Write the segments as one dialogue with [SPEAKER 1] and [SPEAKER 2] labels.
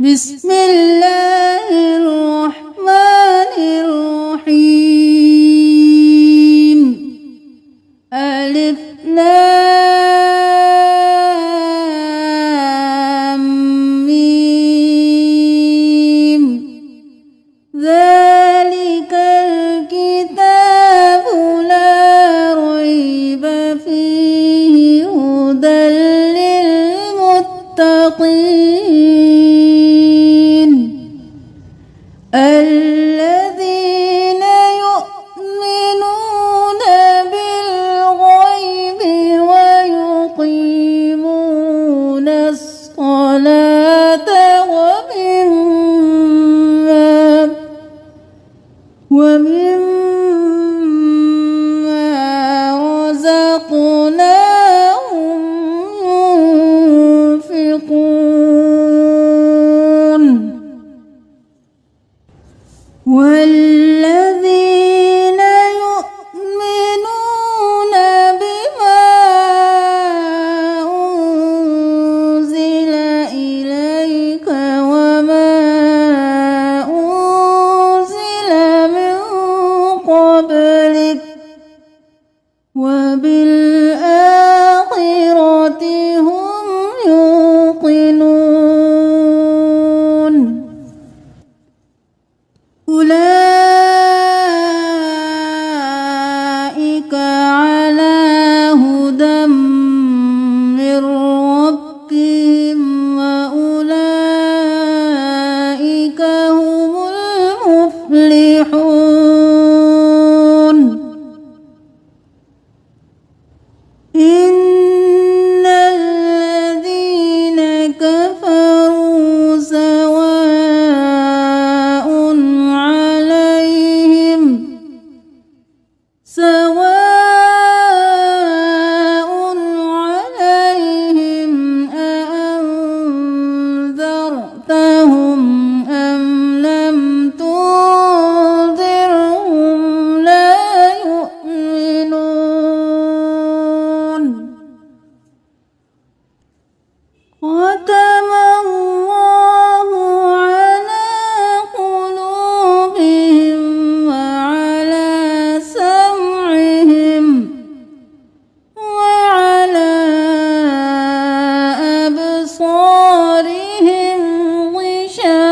[SPEAKER 1] بسم الله الرحمن الرحيم. ألف لام ميم. ذلك الكتاب لا ريب فيه هدى للمتقين الذين يؤمنون بالغيب ويقيمون الصلاة ومما رزقناهم ينفقون والذين يؤمنون بما أنزل إليك وما أنزل من قبلك وبالآخرة هم يوقنون أولئك على هدى من ربهم وأولئك هم المفلحون. إن الذين كفروا سواء عليهم أأنذرتهم أم لم تنذرهم لا يؤمنون. ختم الله على قلوبهم وعلى سمعهم وعلى أبصارهم غشاوة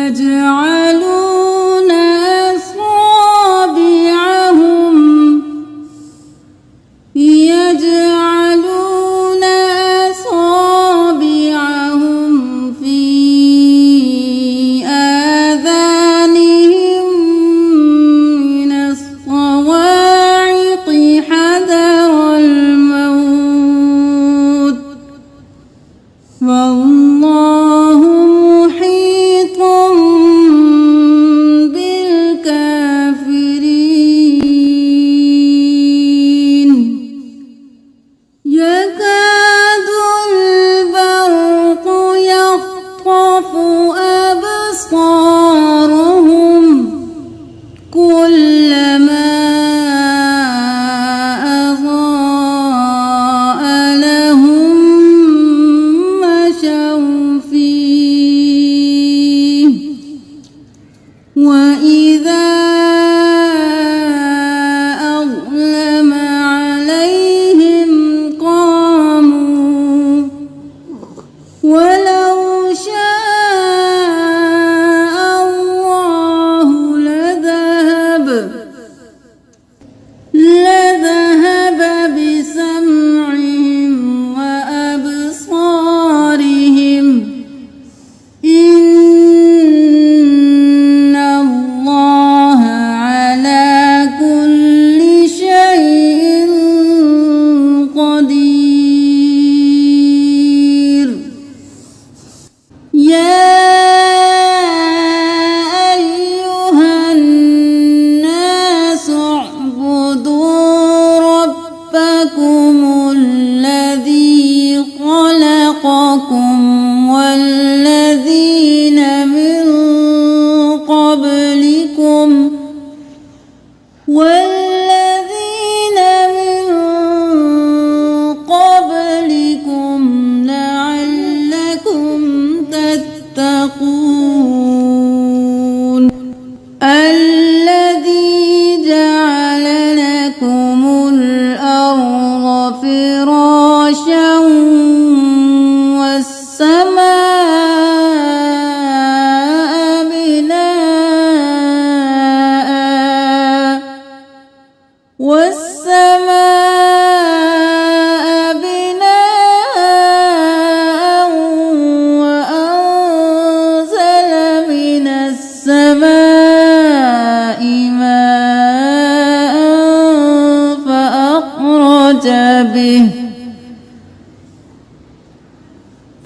[SPEAKER 1] يجعلون أصابعهم في آذانهم من الصواعق حذر الموت والله محيط بالكافرين يكاد البرق يخطف أبصارهم كلما أضاء لهم مشوا فيه وإذا أظلم عليهم قاموا ولو شاء الله لذهب بسمعهم وأبصارهم إن الله على كل شيء قدير يا أيها الناس اعبدوا ربكم الذي خلقكم والذين من قبلكم لعلكم تتقون الذي جعل لكم الأرض فراشا والسماء بناء وأنزل من السماء ماء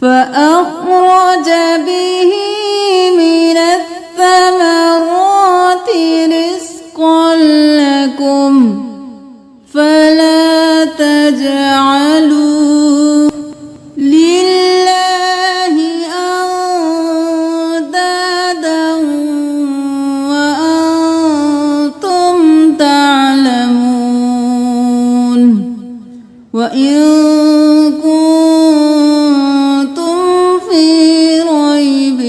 [SPEAKER 1] فأخرج به من الثمرات رزقا لكم فلا تجعلوا لله أندادا وأنتم تعلمون وإن كنتم في ريب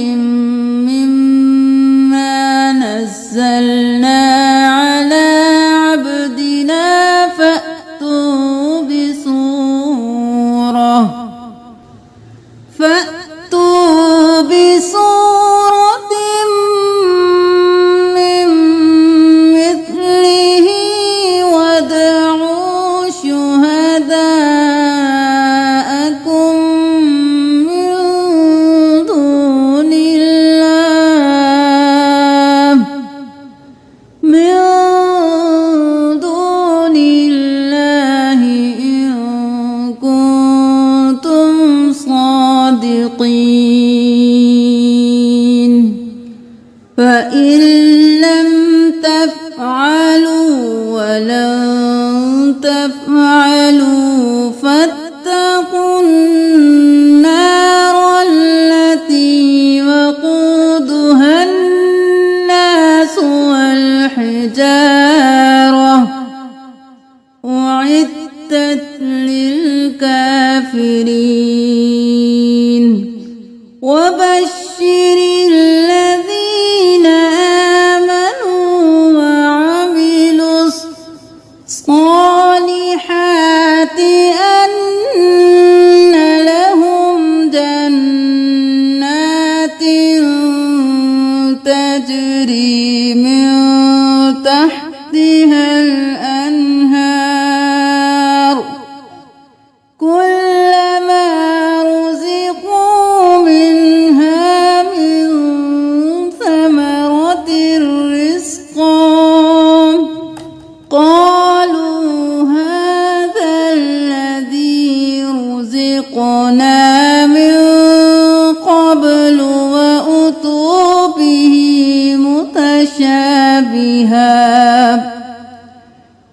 [SPEAKER 1] مما نزلنا على عبدنا فأتوا بسورة من مثله وادعوا شهداءكم من دون الله إن كنتم صادقين فإن لم تفعلوا ولن تفعلوا فاتقوا النار التي وقودها الناس والحجارة أعدت للكافرين وبشر الذين آمنوا وعملوا الصالحات أن لهم جنات تجري من تحتها الأنهار كلما رزقوا منها من ثمرة رزقا قالوا هذا الذي رزقنا من قبل وأتوا به متشابها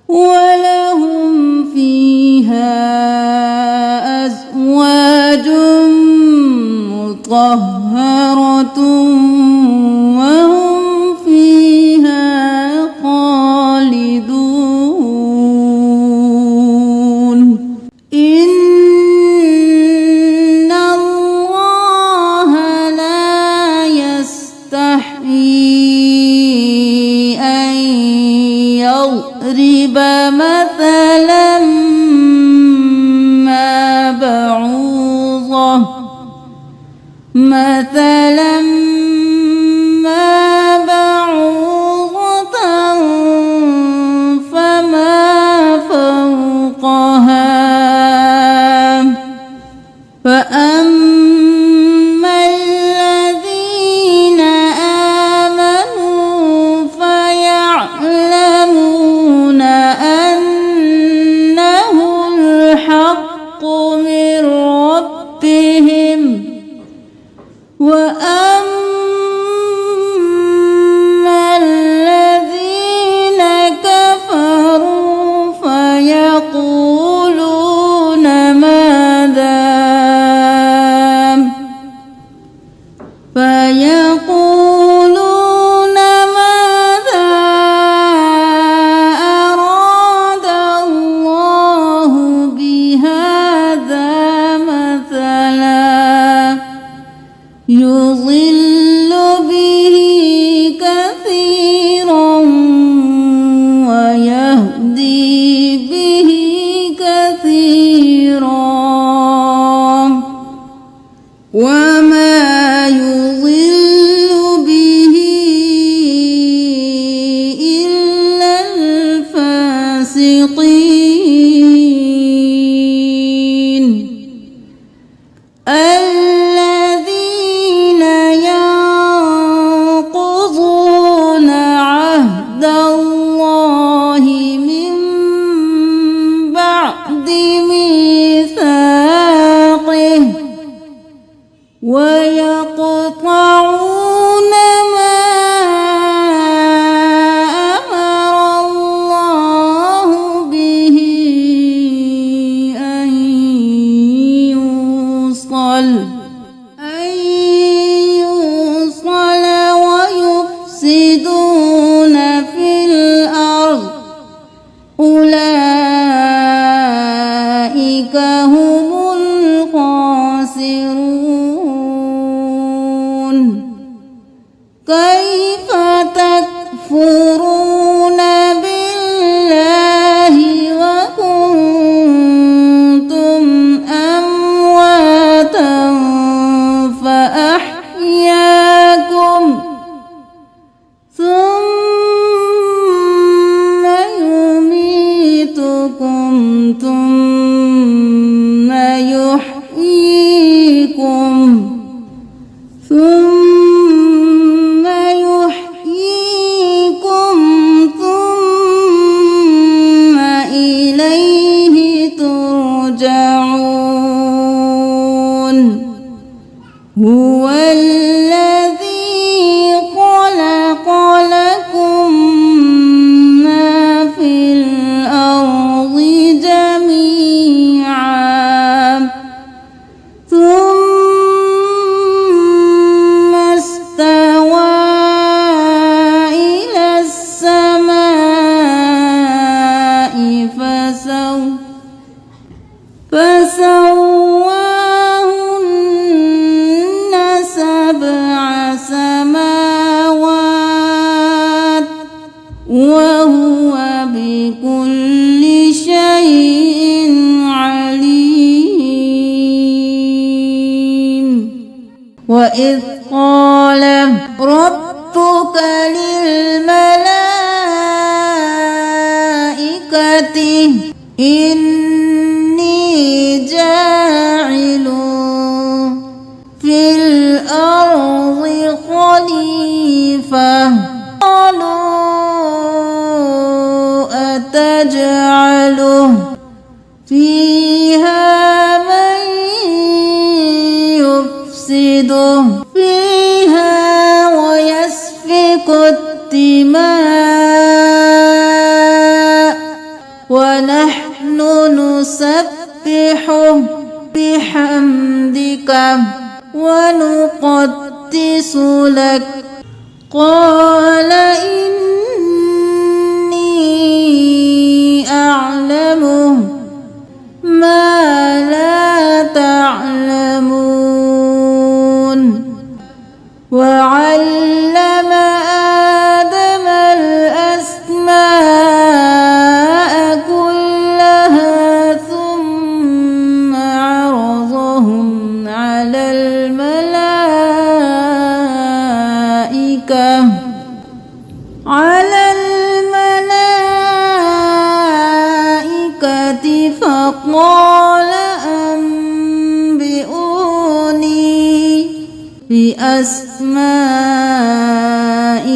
[SPEAKER 1] ولهم فيها أزواج مطهرة وهم فيها خالدون إن الله لا يستحيي أن يضرب مثلا ما بعوضة فما فوقها فأما الذين آمنوا فيعلمون أنه الحق من ربهم وأما الذين كفروا فيقولون ماذا أراد الله بهذا مثلا يضل به كثيرا ويهدي به كثيرا وما يضل به إلا الفاسقين الذين ينقضون عهد الله من بعد ميثاقه ويقطعون ما أمر الله به أن يوصل ويفسدون في الأرض أولئك هم الخاسرون كيف تكفرون بالله وكنتم أمواتا فأحياكم ثم يميتكم ثم يحييكم ثم إليه ترجعون هو الذي خلق لكم ما في الأرض جميعا ثم استوى إلى السماء فسواهن سبع سماوات وهو بكل شيء عليم وإذ قال رب ربك للملائكة إني جاعل في الأرض خليفة قالوا أتجعله فيها من يفسد فيها ويسفك الدماء ونحن نسبح بحمدك ونقدس لك قال إني أعلم ما لا تعلمون وعلم آدم الأسماء كلها ثم عرضهم على الملائكة فقال أنبئوني بأسماء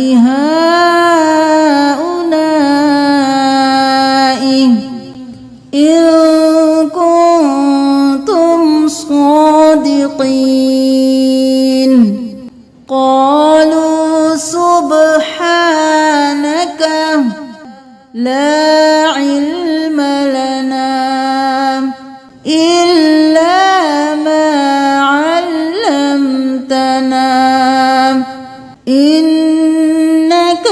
[SPEAKER 1] هؤلاء إن كنتم صادقين قالوا سبحانك لا علم لنا إلا ما علمتنا إنك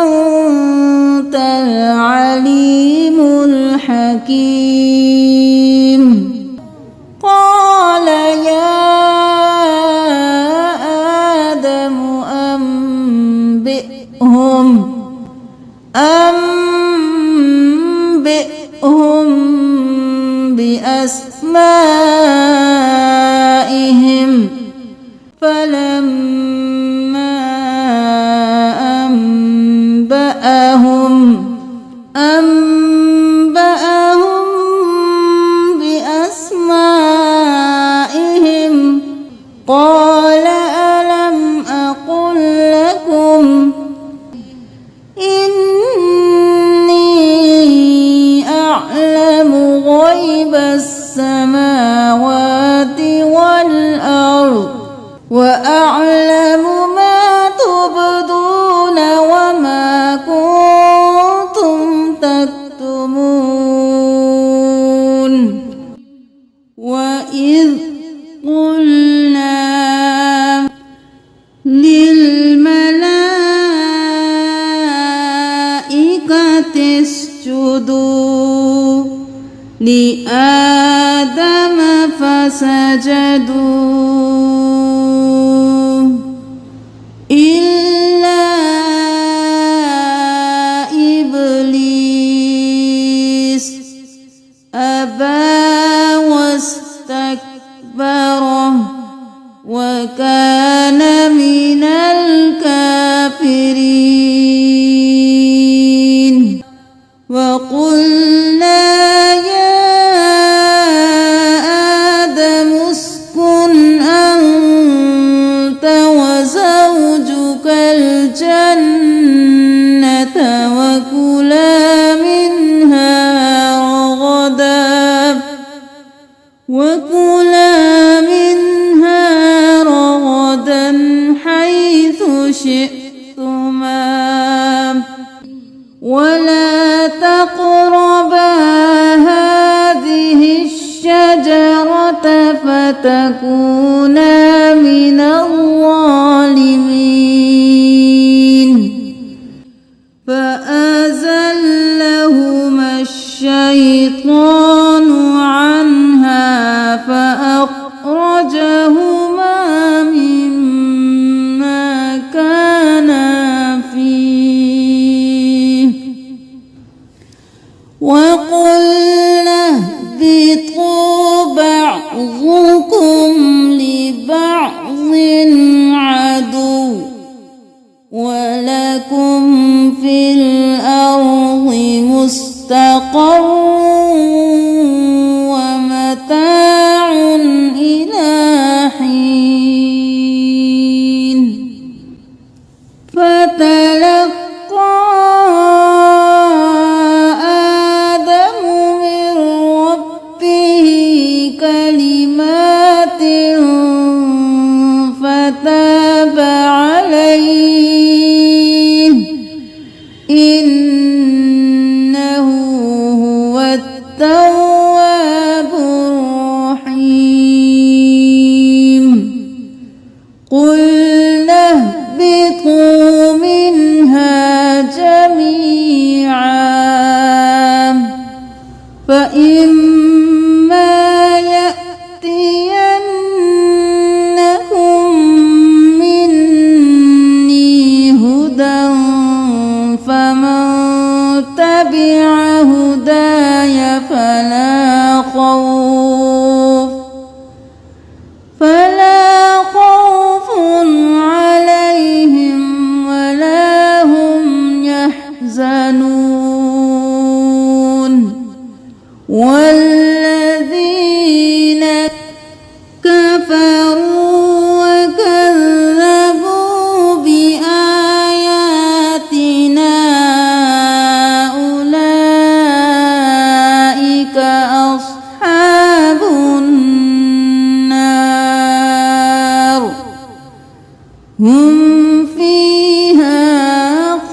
[SPEAKER 1] أنت العليم الحكيم قال يا آدم أنبئهم بأسمائهم فلما أنبأهم بأسمائهم قال ألم أقل لكم إني أعلم غيب السماوات والأرض وأعلم ما تبدون وما كنتم تكتمون وإذ قلنا للملائكة اسجدوا لآدم فسجدوا إلا إبليس أبى واستكبر وكان من الكافرين وقلنا يا آدم اسكن أنت وزوجك الجنة وكلا منها رغدا حيث شئتما ولا تقربا هذه الشجرة فتكونا من الظالمين فأزلهما الشيطان عنها فأخرجهما مما كان فتلقى آدم من ربه كلمات فتاب عليه إنه هو التواب الرحيم قلنا اهبطوا منها جميعا فإما يأتينكم مني هدى فمن تبع هداي فلا خوف عليهم ولا هم يحزنون والذين كفروا وكذبوا بآياتنا أولئك أصحاب النار هم فيها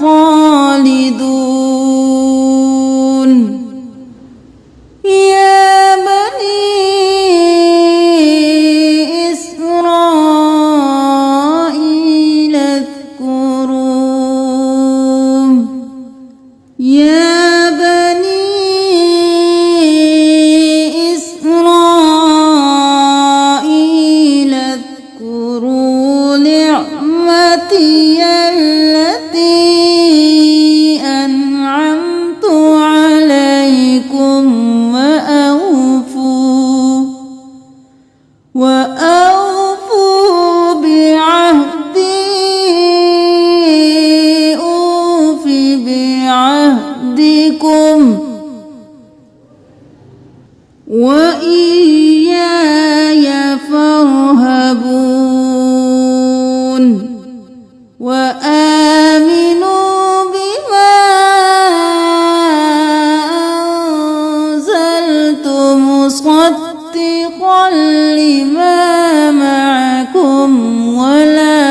[SPEAKER 1] خالدون يا بني إسرائيل اذكروا يا بني إسرائيل اذكروا نعمتي التي أنعمت عليكم وأوفوا بعهدي أوف بعهدكم وإياي فارهبون وآمنوا بما أنزلت مصدقا لما معكم ولا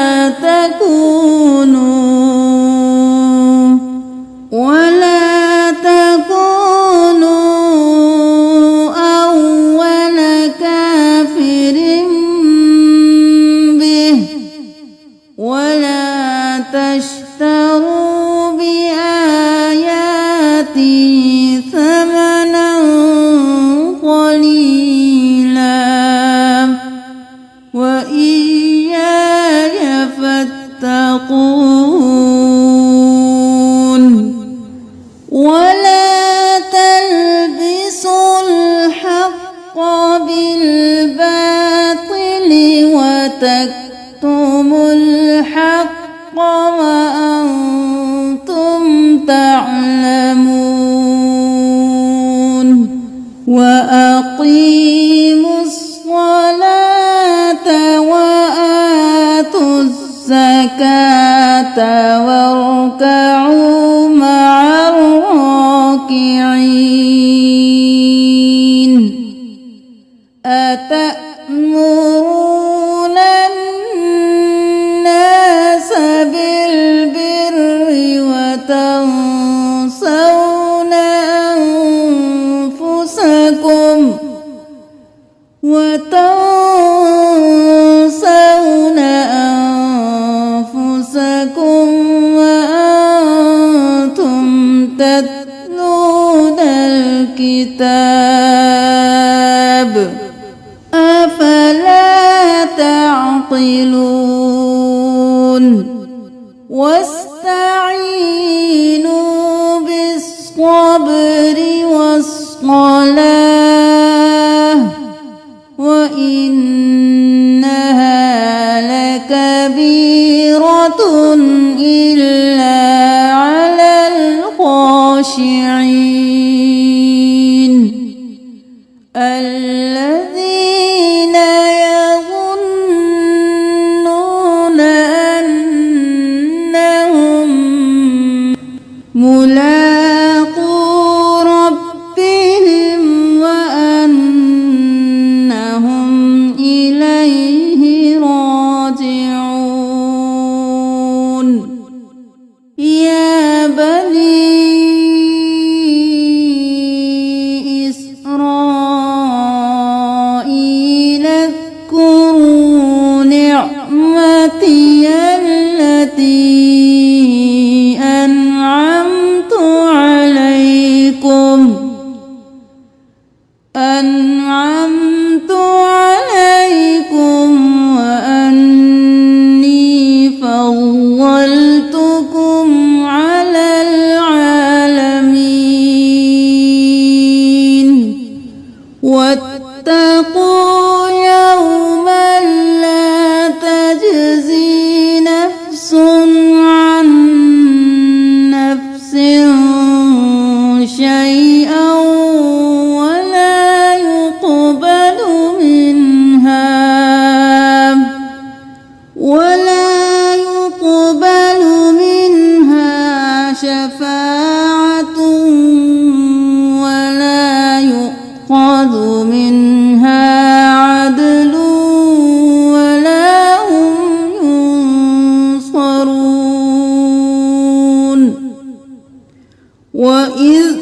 [SPEAKER 1] تكونوا أول كافر به ولا تشتروا بآياتي ثمنا قليلا وإياي فاتقون ولا تلبسوا الحق بالباطل وتكتموا الحق وأنتم تعلمون وأقيموا الصلاة وآتوا الزكاة واركعوا مع الراكعين أتأمرون الناس بالبر وتنسون أنفسكم وأنتم تتلون الكتاب أفلا تعقلون واستعينوا بالصبر والصلاة وإنها لكبيرة إلا على الخاشعين الذين يظنون أنهم ملاقو ربهم وأنهم إليه راجعون يا بني إسرائيل اذكروا نعمتي التي أنعمت عليكم وأني فضلتكم على العالمين واتقوا يوما لا تجزي نفس عن نفس شيئا ولا يقبل منها شفاعة ولا يؤخذ منها عدل ولا هم ينصرون وإذ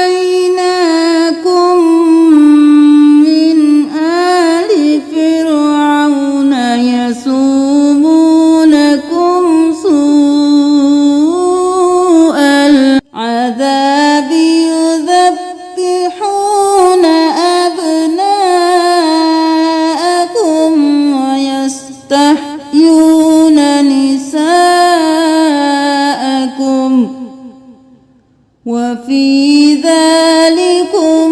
[SPEAKER 1] نجيناكم من آل فرعون يسومونكم سوء العذاب يذبحون أبناءكم ويستحيون نساءكم وفي ذلكم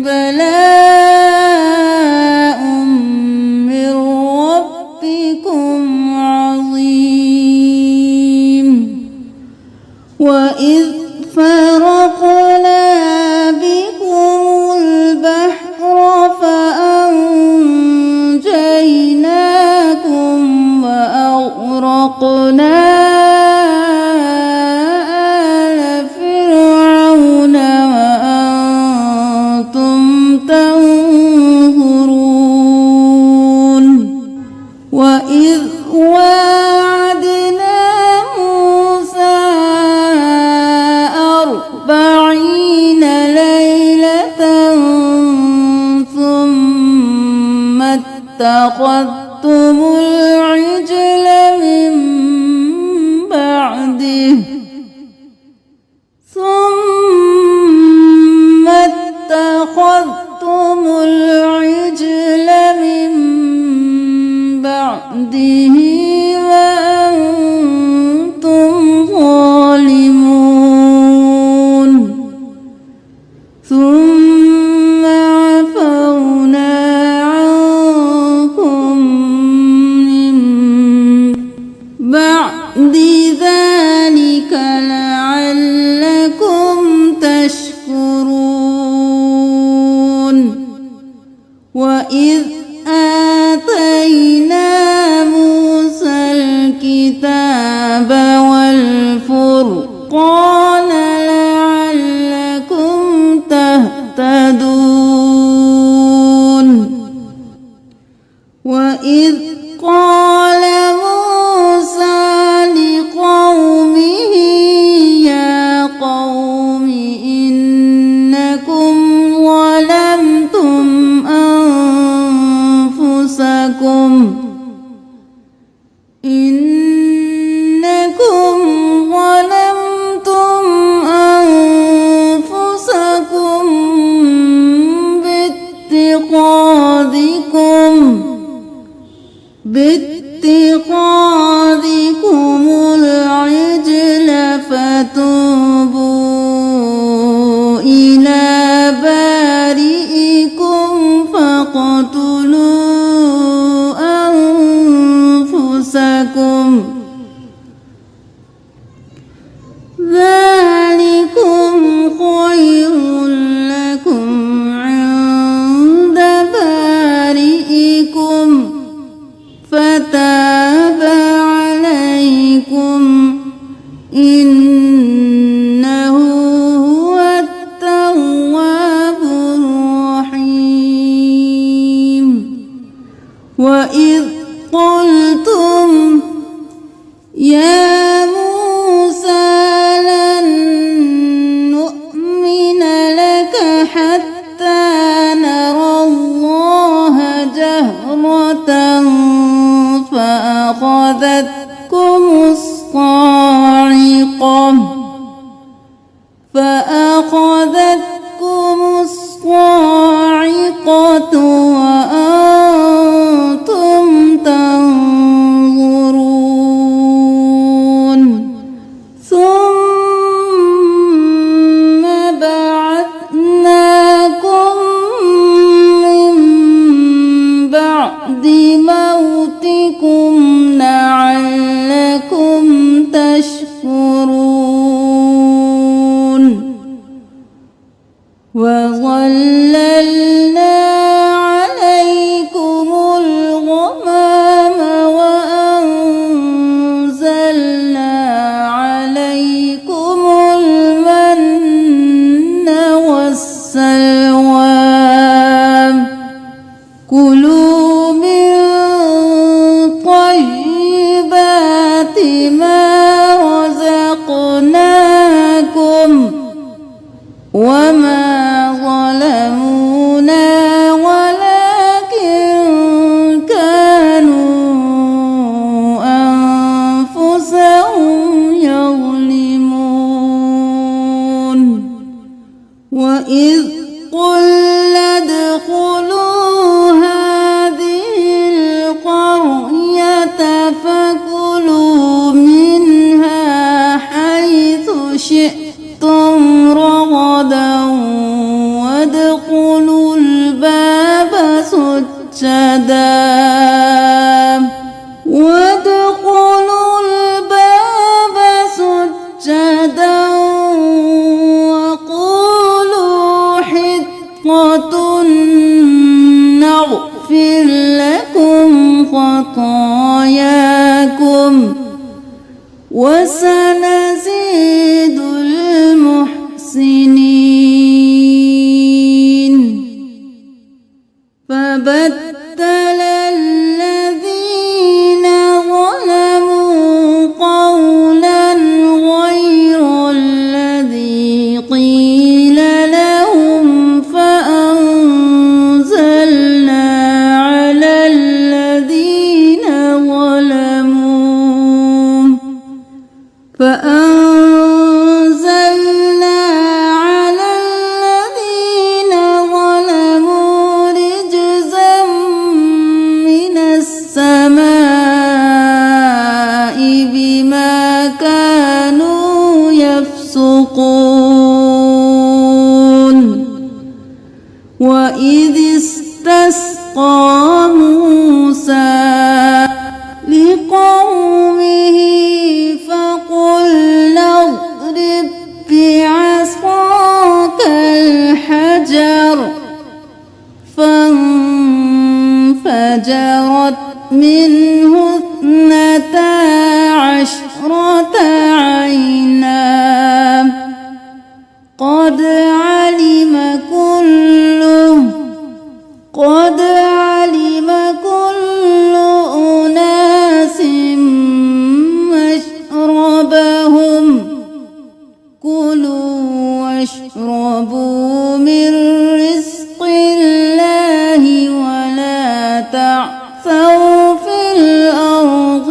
[SPEAKER 1] بلاء من ربكم عظيم وإذ فرقنا بكم البحر فأنجيناكم وأغرقنا وإذ واعدنا موسى 40 ليلة ثم اتخذتم العجل من بعده وأنتم ظالمون ثم عفونا عنكم من بعد ذلك لعلكم تشكرون وإذ آتينا موسى الكتاب والفرقان لعلكم تهتدون وإذ قال موسى لقومه يا قوم إنكم ظلمتم أنفسكم باتخاذكم العجل فتوبوا إلى بارئكم فاقتلوا أنفسكم ذلكم خير لكم عند بارئكم فتاب عليكم يا موسى لن نؤمن لك حتى نرى الله جهرة فأخذتكم الصاعقة وأنتم تنظرون ثم بعثناكم من بعد موتكم لعلكم تشكرون وظللنا عليكم الغمام وأنزلنا عليكم المن والسلوى كلوا من طيبات ما رزقناكم وما ظلمونا ولكن كانوا أنفسهم يظلمون وإذ قلنا ادخلوا هذه القرية فكلوا منها حيث شئتم رغدا وادخلوا الباب سجدا وقولوا حطة نغفر لكم خطاياكم وسنزيد المحسنين فبدل الذين ظلموا قولا غير الذي قيل لهم فأنزلنا على الذين ظلموا رجزا من السماء بما كانوا يفسقون وإذ استسقى موسى لقومه فقلنا اضرب بعصاك الحجر فانفجرت منه 12 عينا قد علم كل أناس مشربهم كلوا واشربوا من رزق الله ولا تعثوا في الأرض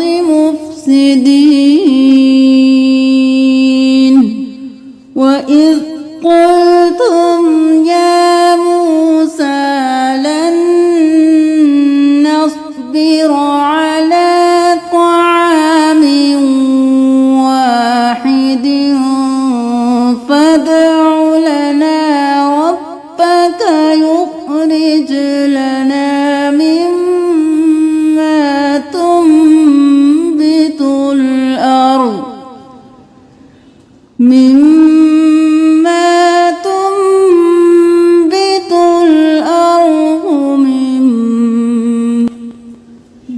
[SPEAKER 1] مفسدين وإذ قلتم يا موسى لن نصبر على طعام واحد فادع لنا ربك يخرج لنا مما تنبت الأرض من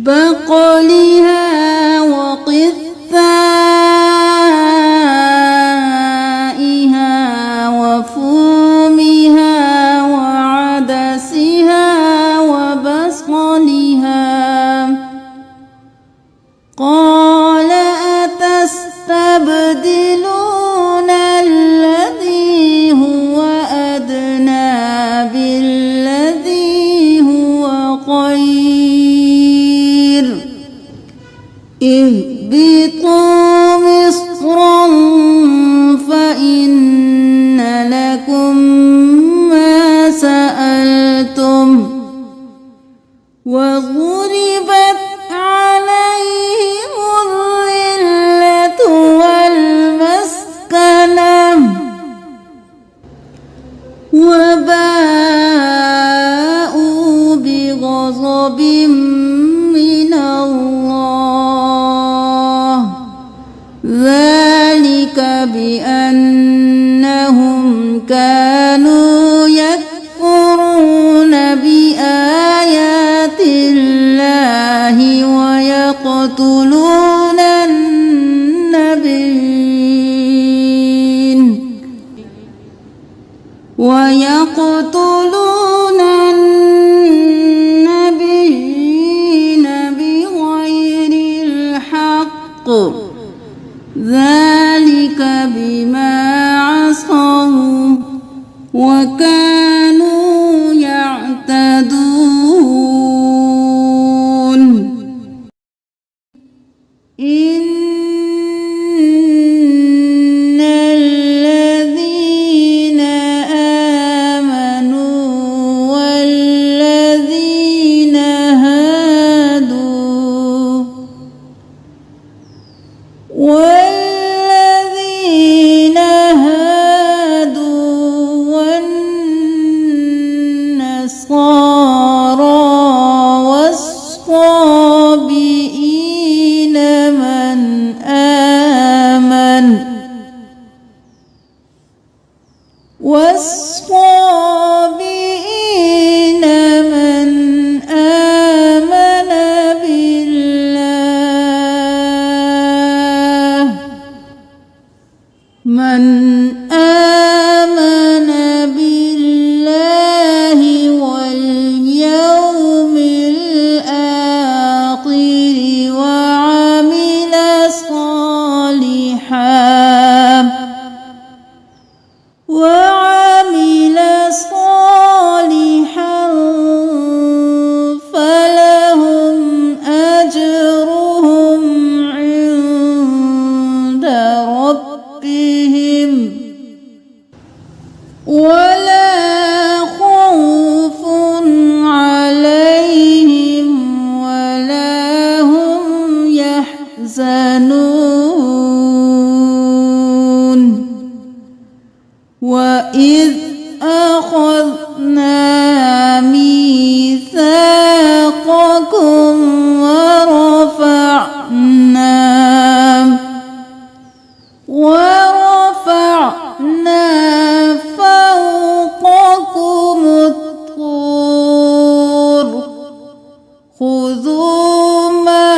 [SPEAKER 1] بقلها وقثائها وفومها وعدسها وبصلها قال اهبطوا مصرا فإن لكم ما سألتم وضربت عليهم الذلة والمسكنة وباءوا بغضب من الله ذلك بأنهم كانوا يكفرون بآيات الله ويقتلون النبيين بغير الحق ذلك بما عصوا وكانوا يعتدون إن الذين آمنوا والذين هادوا والنصارى والصابئين من آمن بالله واليوم الآخر وعمل صالحا فلهم أجرهم عند ربهم ولا خوف عليهم ولا هم يحزنون وإذ أخذنا ميثاقكم ورفعنا فوقكم الطور خذوا ما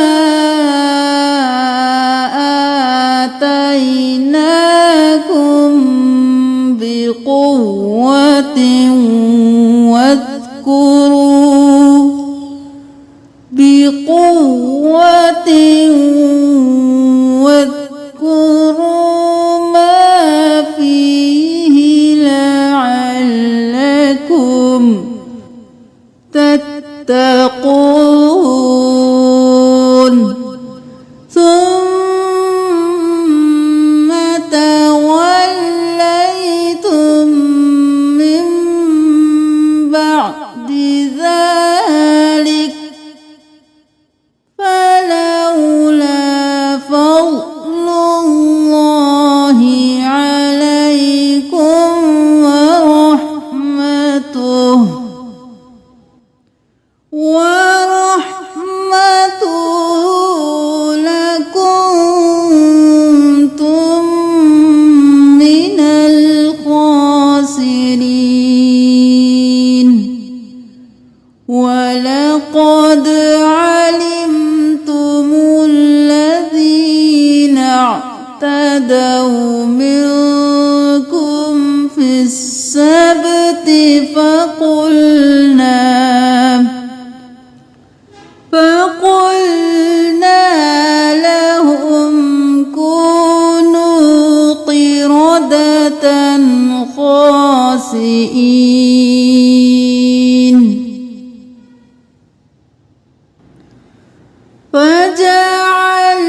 [SPEAKER 1] آتيناكم بقوة واذكروا ما فيه لعلكم تتقون ثم توليتم من بعد ذلك فلولا فضل الله عليكم ورحمته لكنتم من الخاسرين ولقد علمتم الذين اعتدوا منكم في السبت فقلنا لهم كونوا قردة خاسئين فجعلناها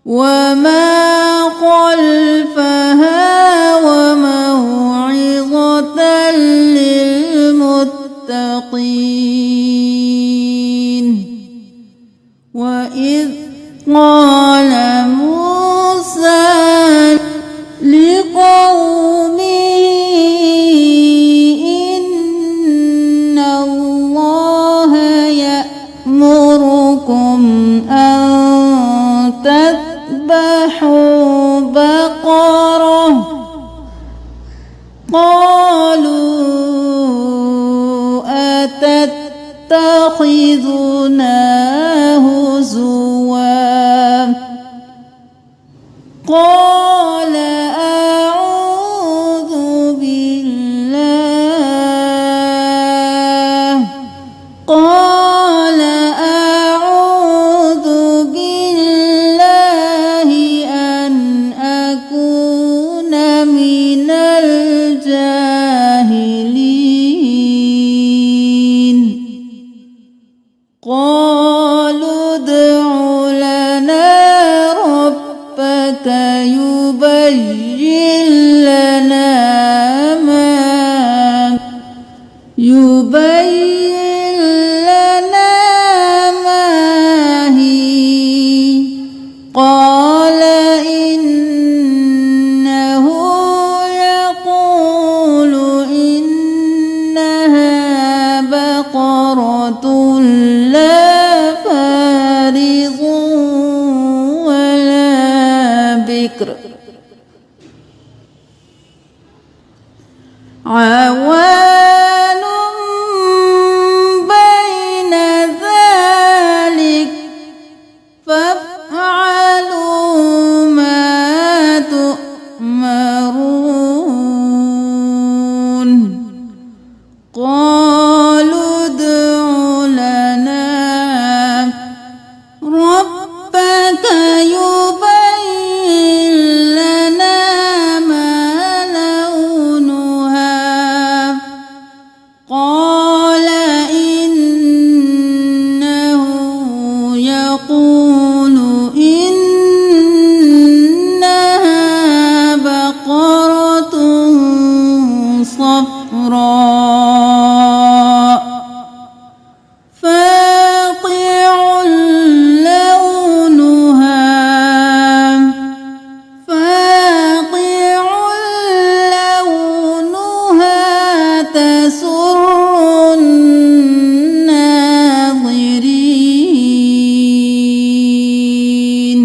[SPEAKER 1] وما خلفها وموعظة للمتقين. وإذ قال موسى لقومه إن الله يأمركم أن تذبحوا بقرة. قالوا أتتخذنا هزوا. قال أعوذ بالله أن أكون من الجاهلين. قالوا ادع لنا ربك يبين لنا ما هي. قال إنه يقول إنها بقرة لا فارض ولا بكر عوان بين ذلك فافعلوا ما تؤمرون. قالوا ادع لنا ربك يبين لنا ما لونها. قال إنه يقول إنها بقرة صفراء فاقع لونها تسر الناظرين.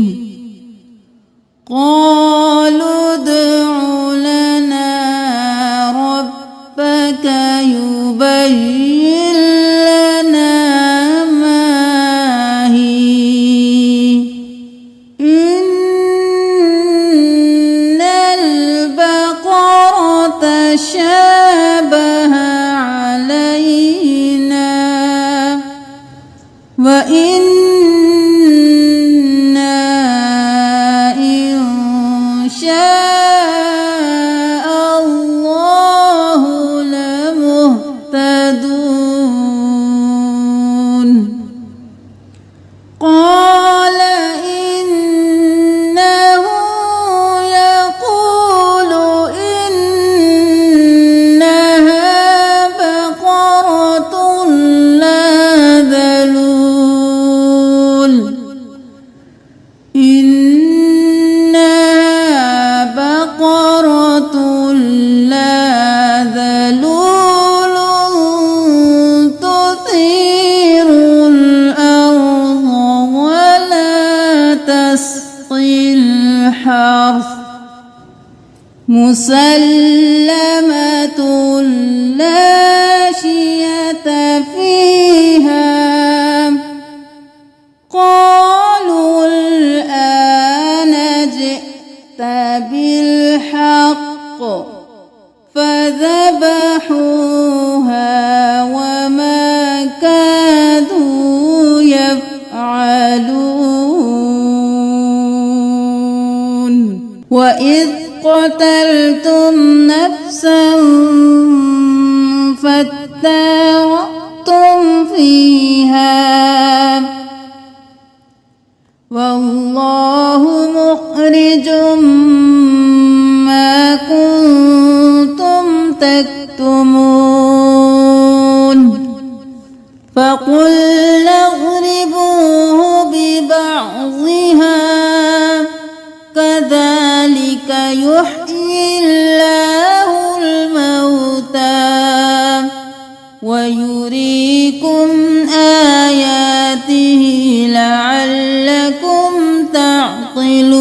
[SPEAKER 1] قالوا ادع لنا ربك يبين لنا ما هي. إن البقرة شابه علينا وإنا إن شاء الله لمهتدون. قال إنه يقول إنها بقرة لا ذلول. إنها بقرة لا ذلول تثير الأرض ولا تسقي الحرث مسلمة لا شية فيها. قالوا الآن جئت بالحق فذبحوها وما كادوا يفعلون. وإذ قتلتم نفسا فادارأتم فيها والله مخرج ما كنتم تكتمون فقلنا اضربوه ببعضها كذلك يحيي الله الموتى ويريكم آياته لعلكم تعقلون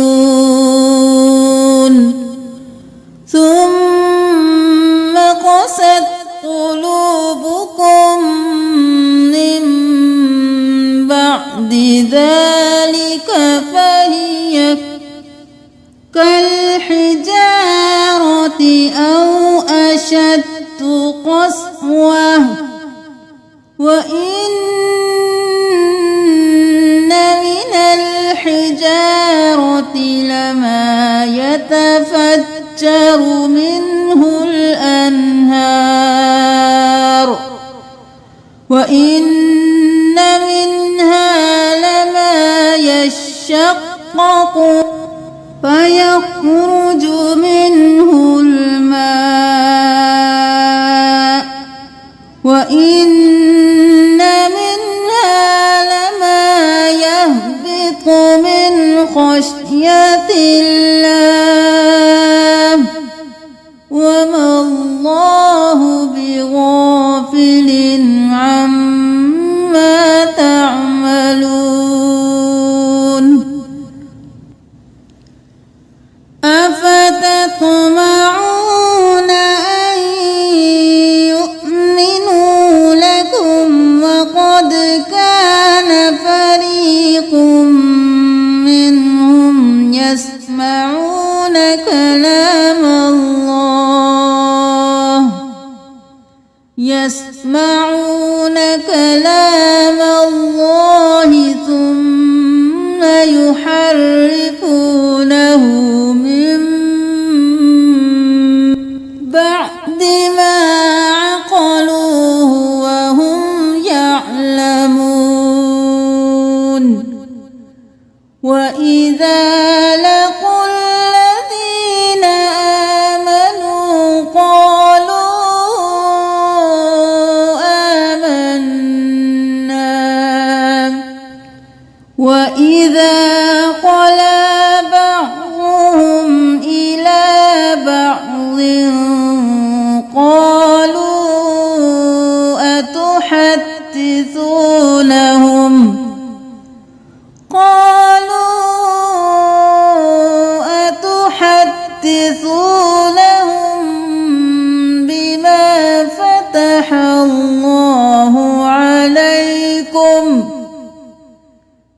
[SPEAKER 1] ثم قست قلوبكم من بعد ذلك فهي كالحجارة أو أشد قسوة وإن من الحجارة لما يتفجر منه الأنهار وإن منها لما يشقق فيخرج منه الماء وإن منها لما يهبط من خشية الله وما الله بغافل عما تعملون أفتطمعون أن يؤمنوا لكم وقد كان فريق منهم يسمعون كلام الله ثم يحرفونه من بعد ما عقلوه وهم يعلمون وإذا لقوا الذين آمنوا قالوا آمنا وإذا خلا بعضهم إلى بعض قالوا أتحدثونهم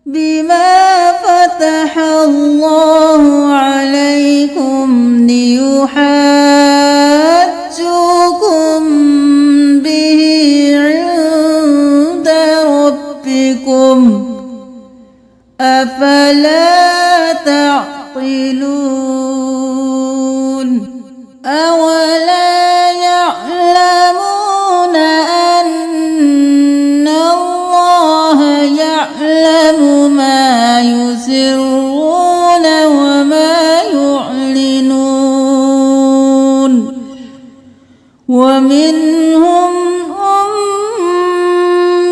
[SPEAKER 1] بما فتح الله عليكم ليحاجوكم به عند ربكم أفلا تعقلون أولا يعلمون أن الله يعلم ما يسرون وما يعلنون ومنهم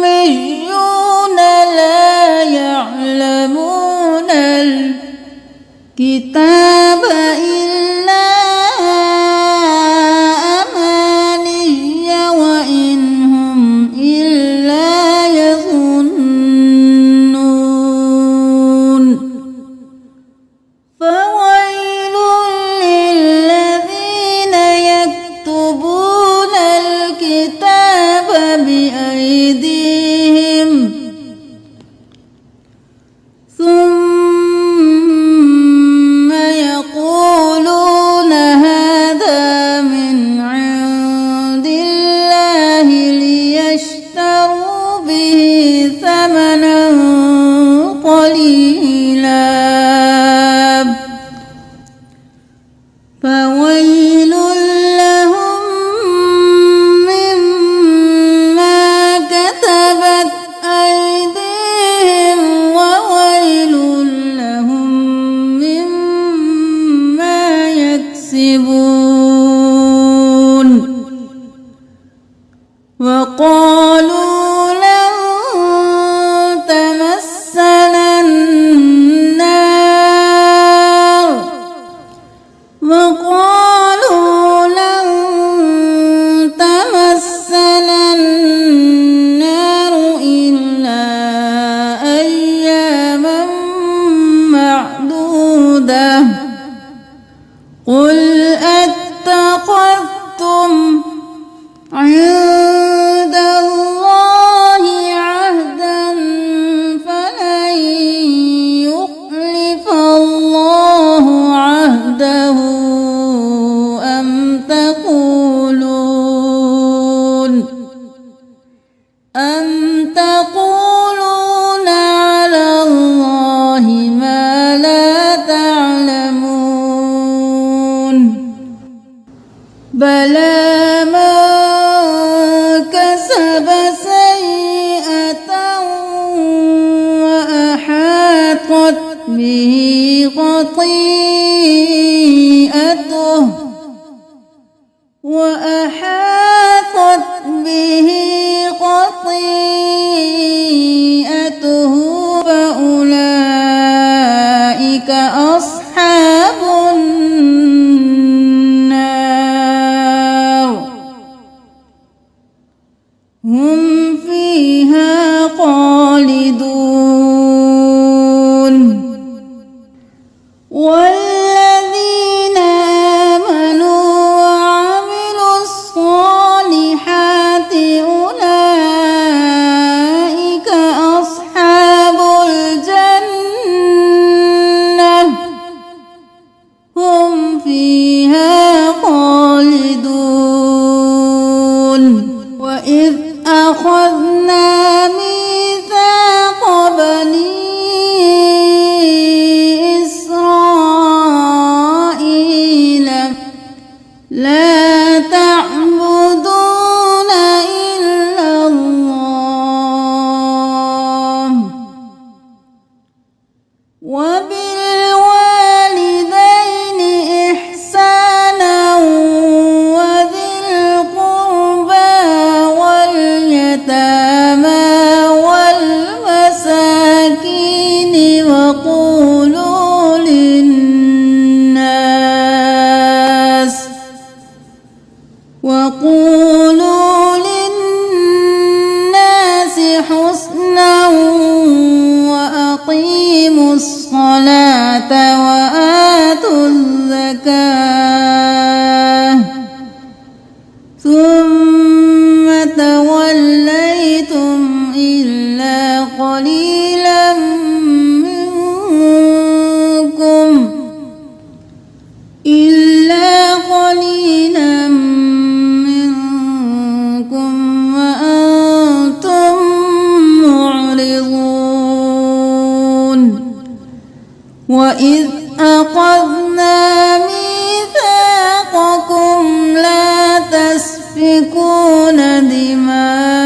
[SPEAKER 1] أميون لا يعلمون الكتاب إلا أماني وإن هم إلا يظنون فويل للذين يكتبون به خطيئته وأحاطت به خطيئته فأولئك أصحاب النار هم فيها خالدون والذين آمنوا وعملوا الصالحات أولئك أصحاب الجنة هم فيها خالدون وإذ أخذنا ميثاق بني إسرائيل لا تعبدون إلا الله وبالوالدين إحسانا وذي القربى واليتامى والمساكين وقولوا للناس حسنا وأقيموا الصلاة وآتوا الزكاة ثم توليتم إلا قليلا منكم وأنتم معرضون وإذ أخذنا ميثاقكم لا تسفكون دماءكم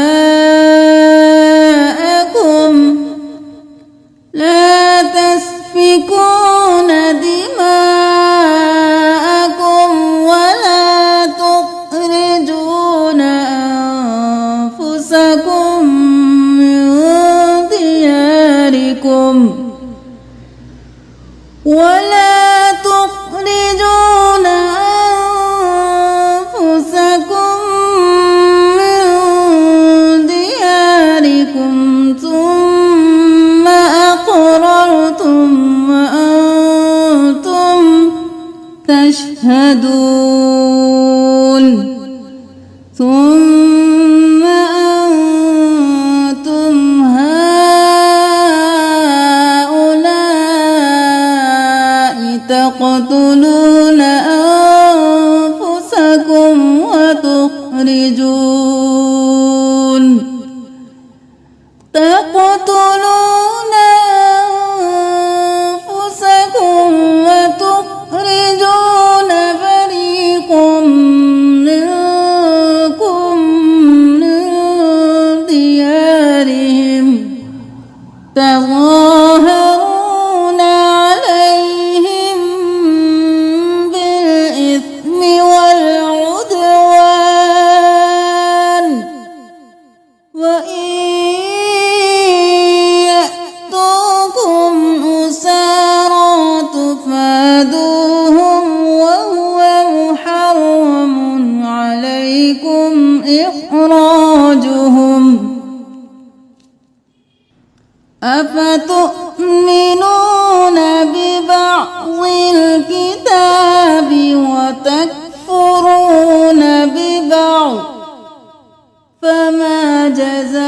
[SPEAKER 1] ولا تخرجون أنفسكم من دياركم ثم أقررتم وأنتم تشهدون ثم أنتم هؤلاء تقتلون أنفسكم وتخرجون فريقا منكم من ديارهم تظاهرون عليهم بالإثم والعدوان وإن يأتوكم أسارى تفادوهم وهو محرم عليكم إخراجهم أفتؤمنون ببعض الكتاب وتكفرون ببعض فما جزاء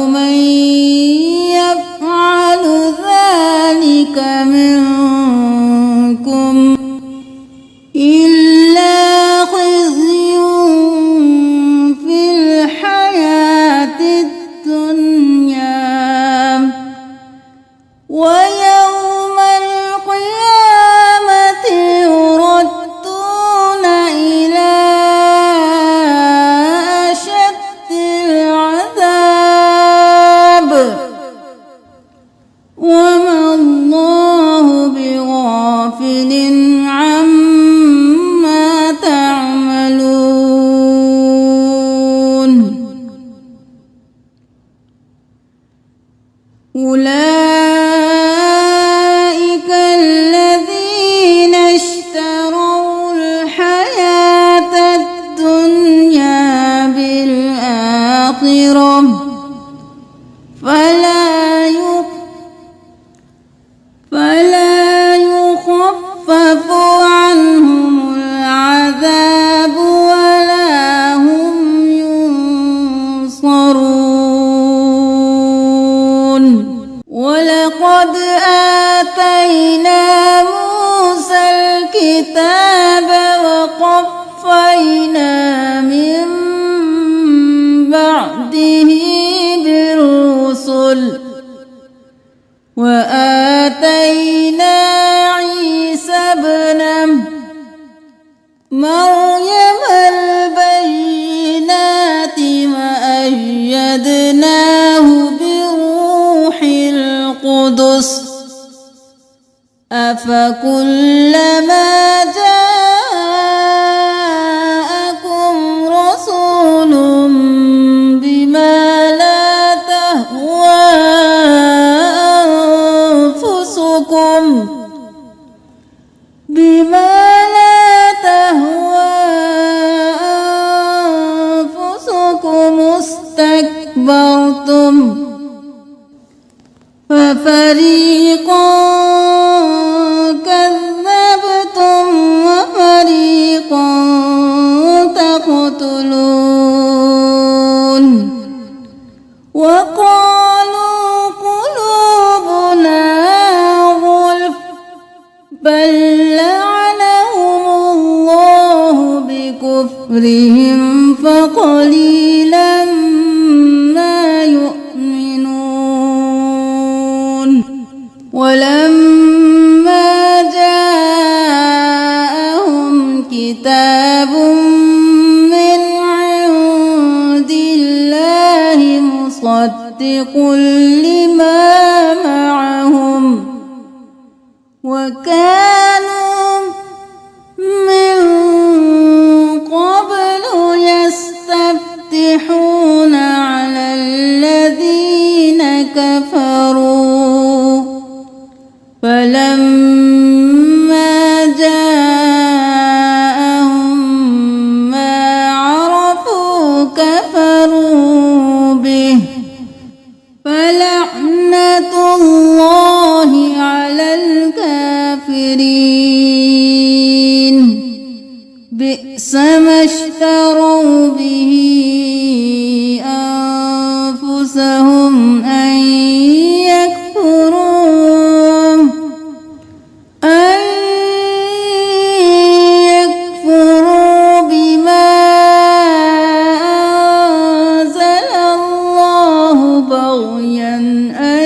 [SPEAKER 1] من يفعل ذلك منكم إلا خزي في الحياة الدنيا ويوم القيامة يردون إلى أشد وما الله بغافل عما تعملون أولئك الذين اشتروا الحياة الدنيا بالآخرة فلا يخفف عنهم العذاب ولا هم ينصرون ولقد آتينا موسى الكتاب وقفينا من بعده بالرسل وآتينا عيسى ابن مريم البينات وأيدناه بروح القدس أفكلما جاءكم رسول بما لا تهوى أنفسكم استكبرتم ففريقا كذبتم وفريقا تقتلون وقالوا قلوبنا غلف بل لعنهم الله بكفرهم فقليلا ما يؤمنون ولما جاءهم كتاب من عند الله مصدق لما معهم وكانوا من قبل يستفتحون على الذين كفروا فلما جاءهم ما عرفوا كفروا به فلعنة الله على الكافرين بئس ما اشتروا به أنفسهم أن يكفروا بما أنزل الله بغيا أن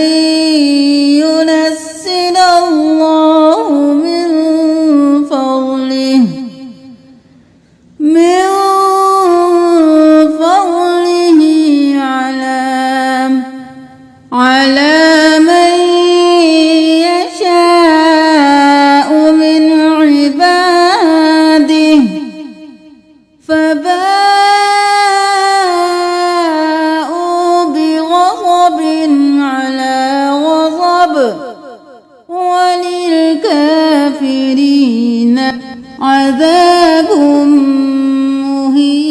[SPEAKER 1] ينزل الله من فضله على من يشاء من عباده فباءوا بغضب على غضب وللكافرين عذاب مهين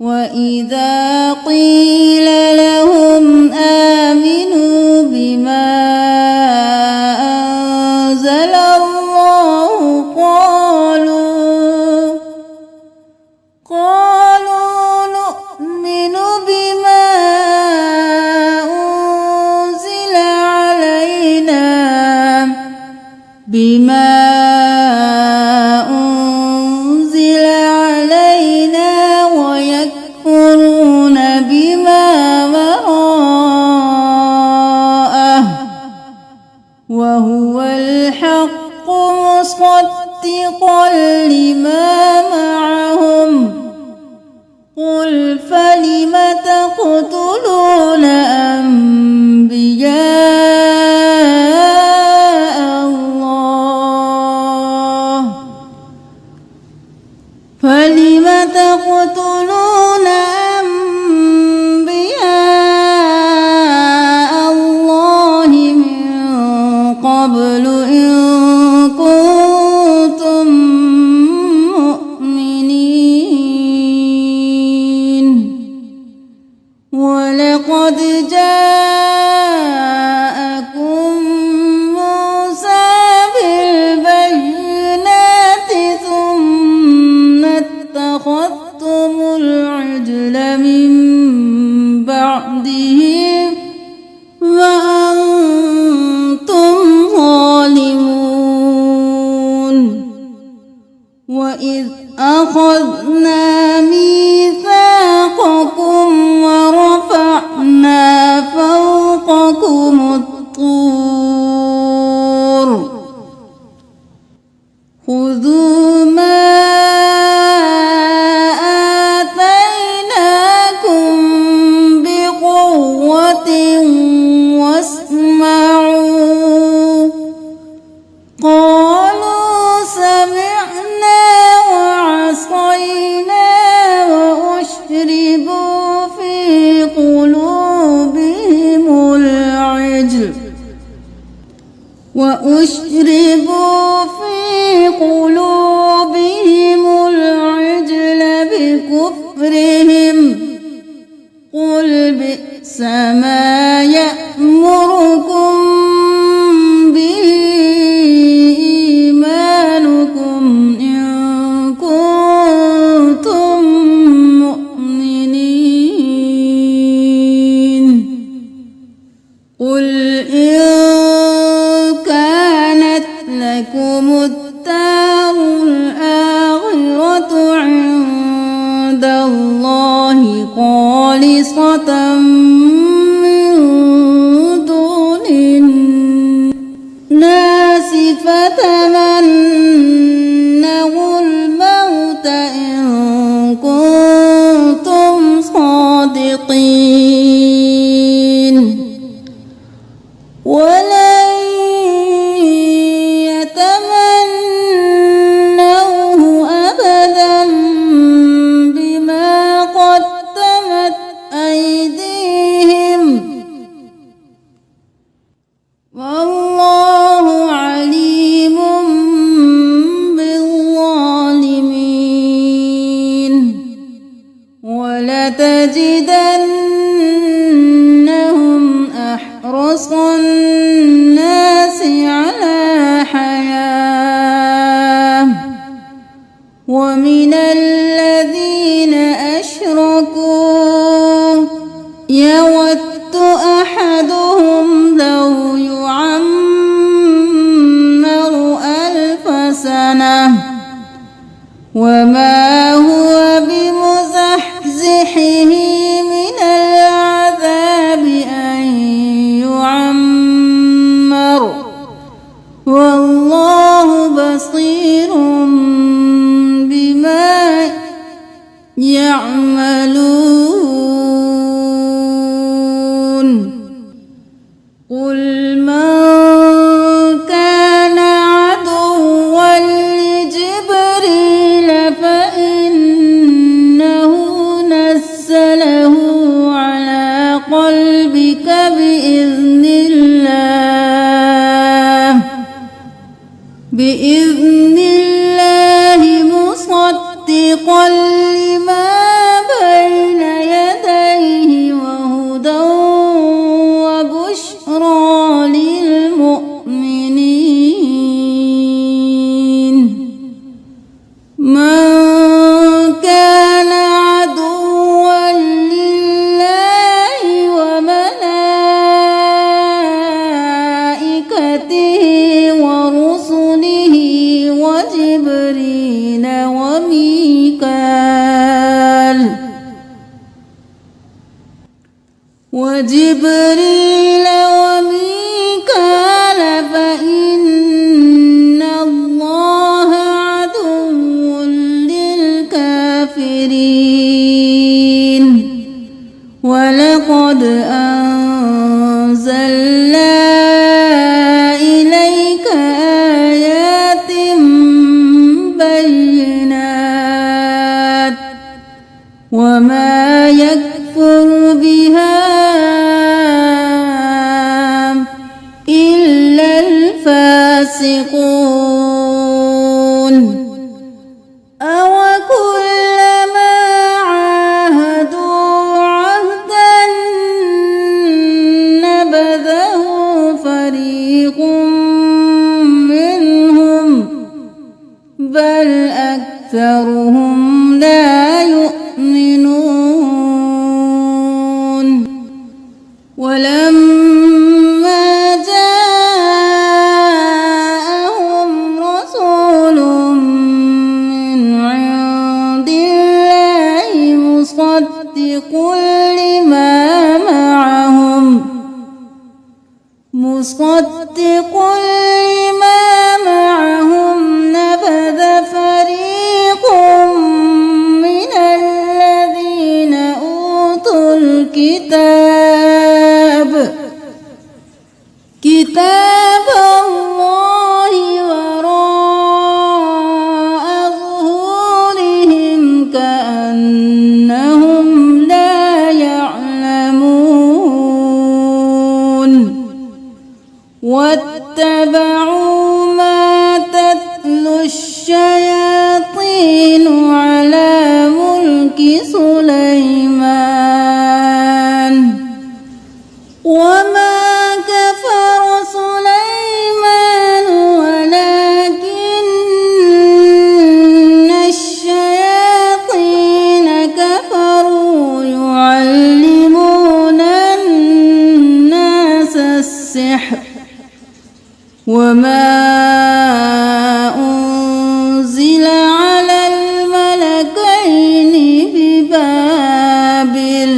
[SPEAKER 1] وإذا قيل لهم آمنوا بما أنزل الله قالوا نؤمن بما أنزل علينا جاءكم موسى بالبينات ثم اتخذتم العجل من بعده وأنتم ظالمون وإذ أخذنا ميثاقكم ورفعنا فوقكم الطور خذوا ما آتيناكم بقوة واسمعوا قالوا سمعنا وعصينا وأشربوا في قلوبهم العجل بكفرهم قل بئس ما يأمركم به إيمانكم إن كنتم مؤمنين قل إن كانت لكم الدار الآخرة عند الله خالصة من دون الناس فتمنوا الموت إن كنتم صادقين ولن يتمنوه أبدا بما قدمت أيديهم والله عليم بالظالمين ولتجدنهم أحرص الناس على حياة ومن الذين أشركوا يود أحدهم لو يعمر 1000 سنة وما هو بمزحزحه من العذاب أن يعمر والله بصير بما يعملون قل من كان عدوا لجبريل فإنه نزله على قلبك بإذن الله مصدقا لما بين يديه وهدى وبشرى للمؤمنين من كان عدوا لله وملائكته ورسله وجبريل وميكال فإن الله عدو للكافرين ولقد أنزلنا إليك آيات بينات وما يكفر بها إلا الفاسقون أوكلما عاهدوا عهدا أكثرهم لا يؤمنون ولما جاءهم رسول من عند الله مصدق لما معهم نبذ فريق من الذين أوتوا كتاب الله وراء ظهورهم كأنهم لا يعلمون واتبعوا ما تتلو الشياطين على ملك سليمان وما كفر سليمان ولكن الشياطين كفروا يعلمون الناس السحر وما أنزل على الملكين ببابل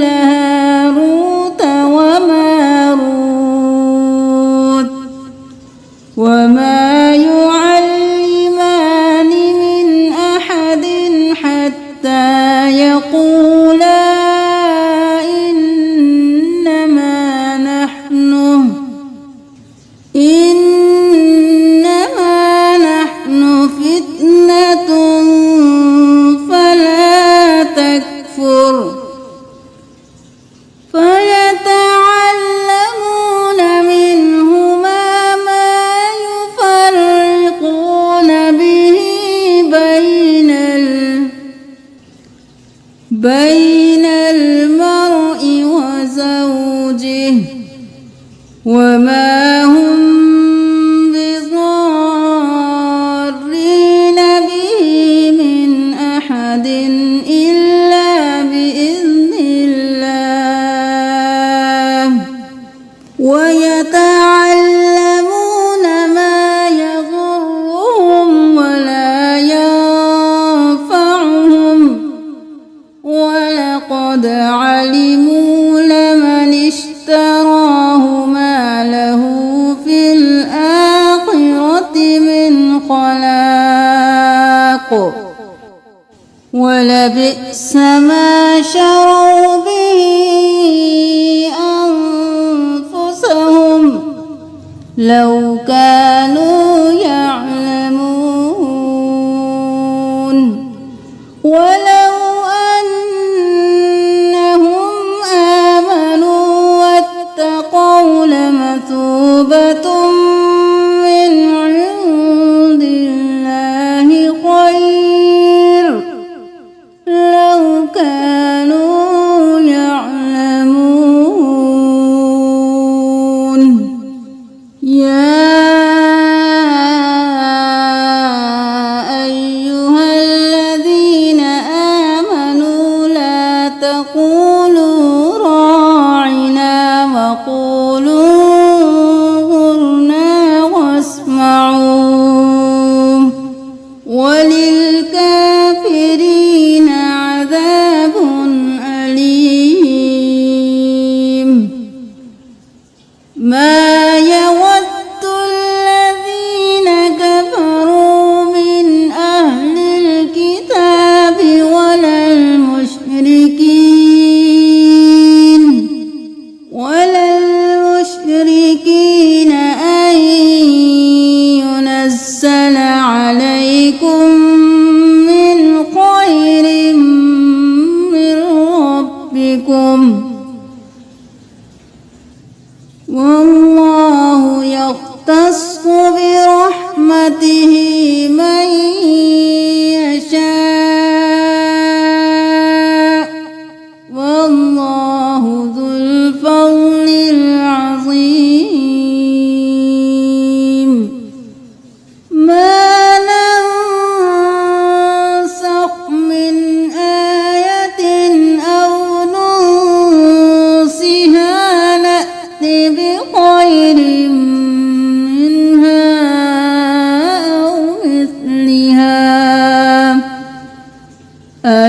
[SPEAKER 1] هاروت وماروت وما يعلمان من أحد حتى يقولا إنما نحن فتنة فلا تكفر فيتعلمون منهما ما يفرقون به بين المرء وزوجه وما هم بضارين به من أحد إلا بإذن الله ويتعلمون ما يضرهم ولا ينفعهم ولقد علموا لمن اشتراه ما له في الآخرة من خلاق ولبئس ما شروا به أنفسهم لو كانوا يعلمون ولو أنهم آمنوا واتقوا لمثوبة من عند الله خير لو كانوا يعلمون يا أيها الذين آمنوا لا تقولوا راعنا وقولوا انظرنا واسمعوا وللكافرين عذاب أليم ما يود الذين كفروا من أهل الكتاب ولا المشركين أن ينزل عليكم من خير من ربكم والله يختص برحمته من يشاء والله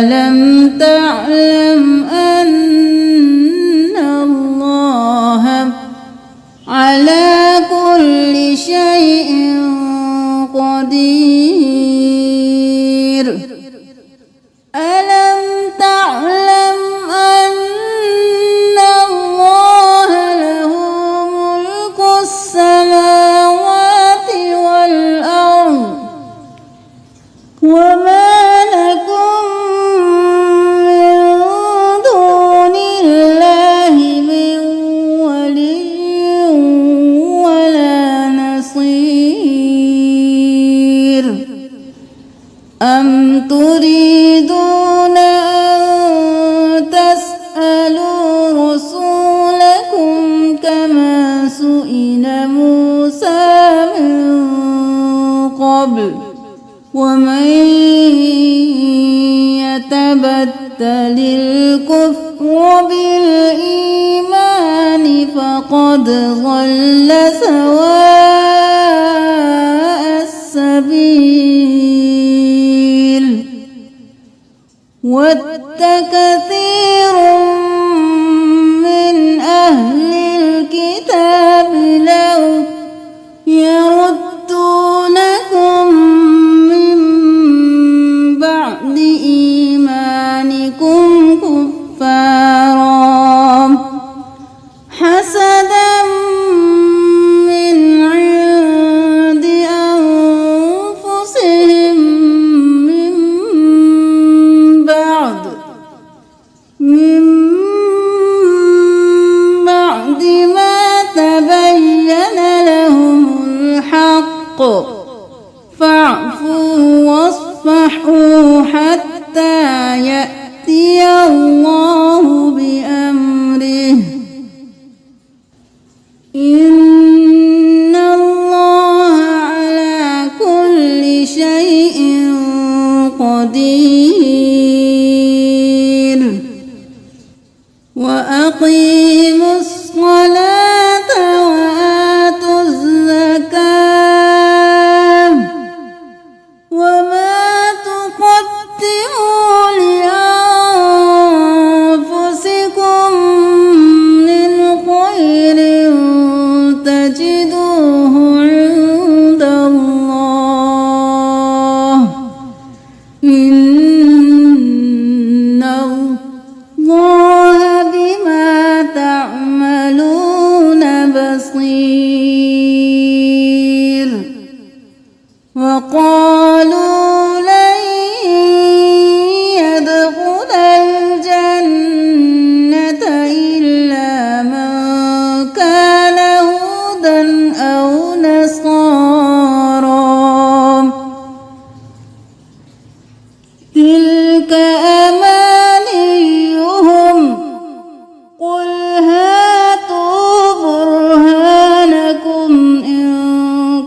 [SPEAKER 1] ألم تعلم أن الله على كل شيء قدير ألم تعلم أن الله له ملك السماوات والأرض وما لكم من دون الله من ولي ولا نصير أم تريدون أن تسألوا رسولكم كما سئل موسى من قبل ومن يتبدل الكفر بالإيمان فقد ضل سواء السبيل ود كثير من أهل الكتاب لو يردونكم من بعد إيمانكم كفارا حسدا من عند أنفسهم من بعد ما تبين لهم الحق فاعفوا واصفحوا حتى يأتي الله بأمره إن الله على كل شيء قدير وأقيموا الصلاة وآتوا الزكاة وما تقدموا لأنفسكم من خير تجدوه عند الله إن الله بما تعملون بصير وقالوا لن يدخل الجنة إلا من كان هودا أو نصارى تلك أمانيهم قل هاتوا برهانكم إن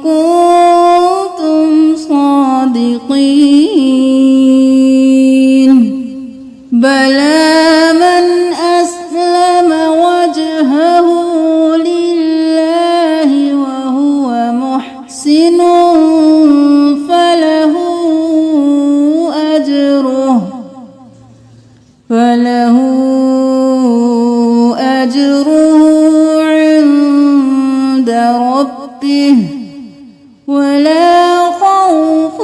[SPEAKER 1] كنتم صادقين بلى من أسلم وجهه لله وهو محسن فله أجره عند ربه ولا خوف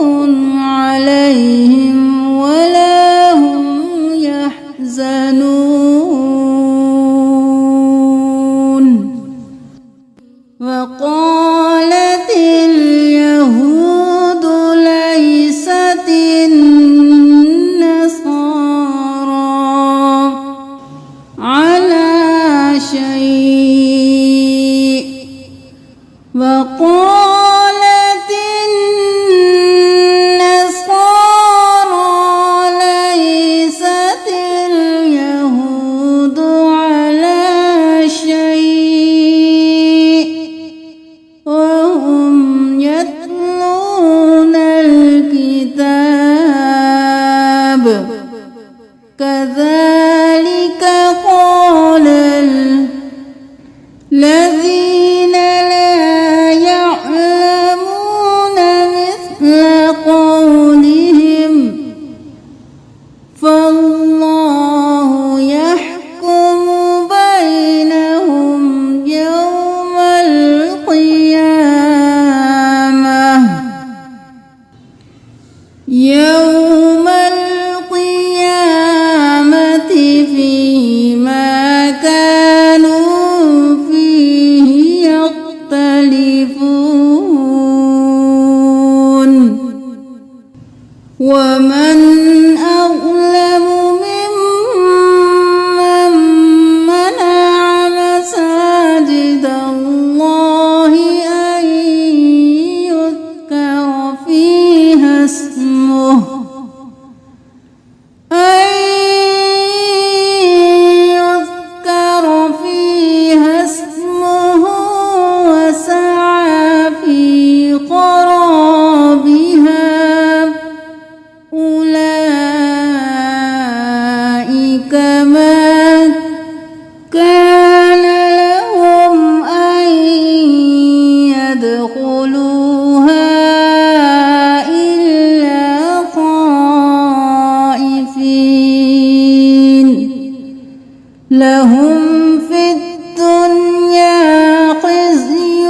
[SPEAKER 1] عليهم ولا هم يحزنون وقالت اليهود ومن أظلم ممن منع مساجد الله أن يذكر فيها اسمه وسعى في خرابها أولئك ما كان لهم أن يدخلوها إلا خائفين لهم في الدنيا خزي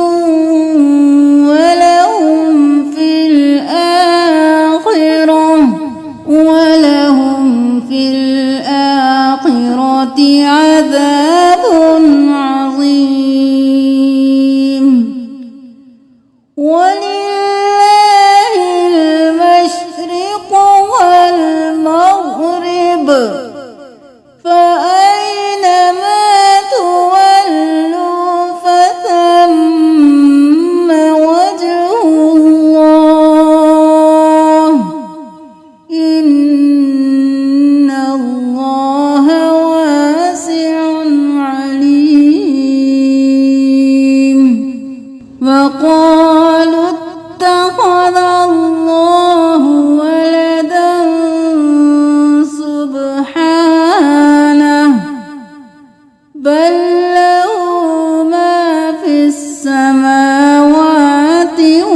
[SPEAKER 1] ولهم في الآخرة عذاب عظيم ولله المشرق والمغرب فأينما تولوا فثم وجه الله إن الله واسع عليم وقالوا اتخذ الله ولدا سبحانه بل له ما في السماوات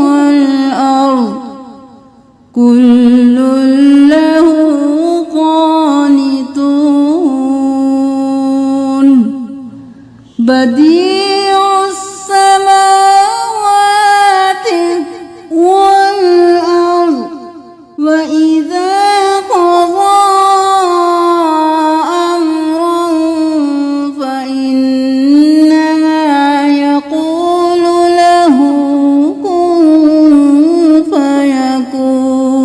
[SPEAKER 1] والأرض كل له قانتون بديع السماوات والأرض وإذا قضى أمرا فإنما يقول له كن فيكون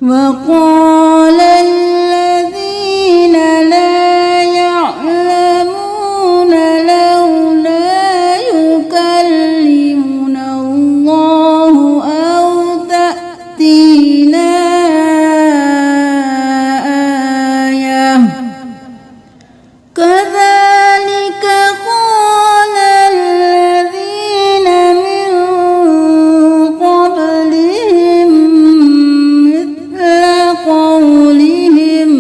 [SPEAKER 1] وقال الذين لا يعلمون لولا يكلمنا الله أو تأتينا آية كذلك قال الذين من قبلهم مثل قولهم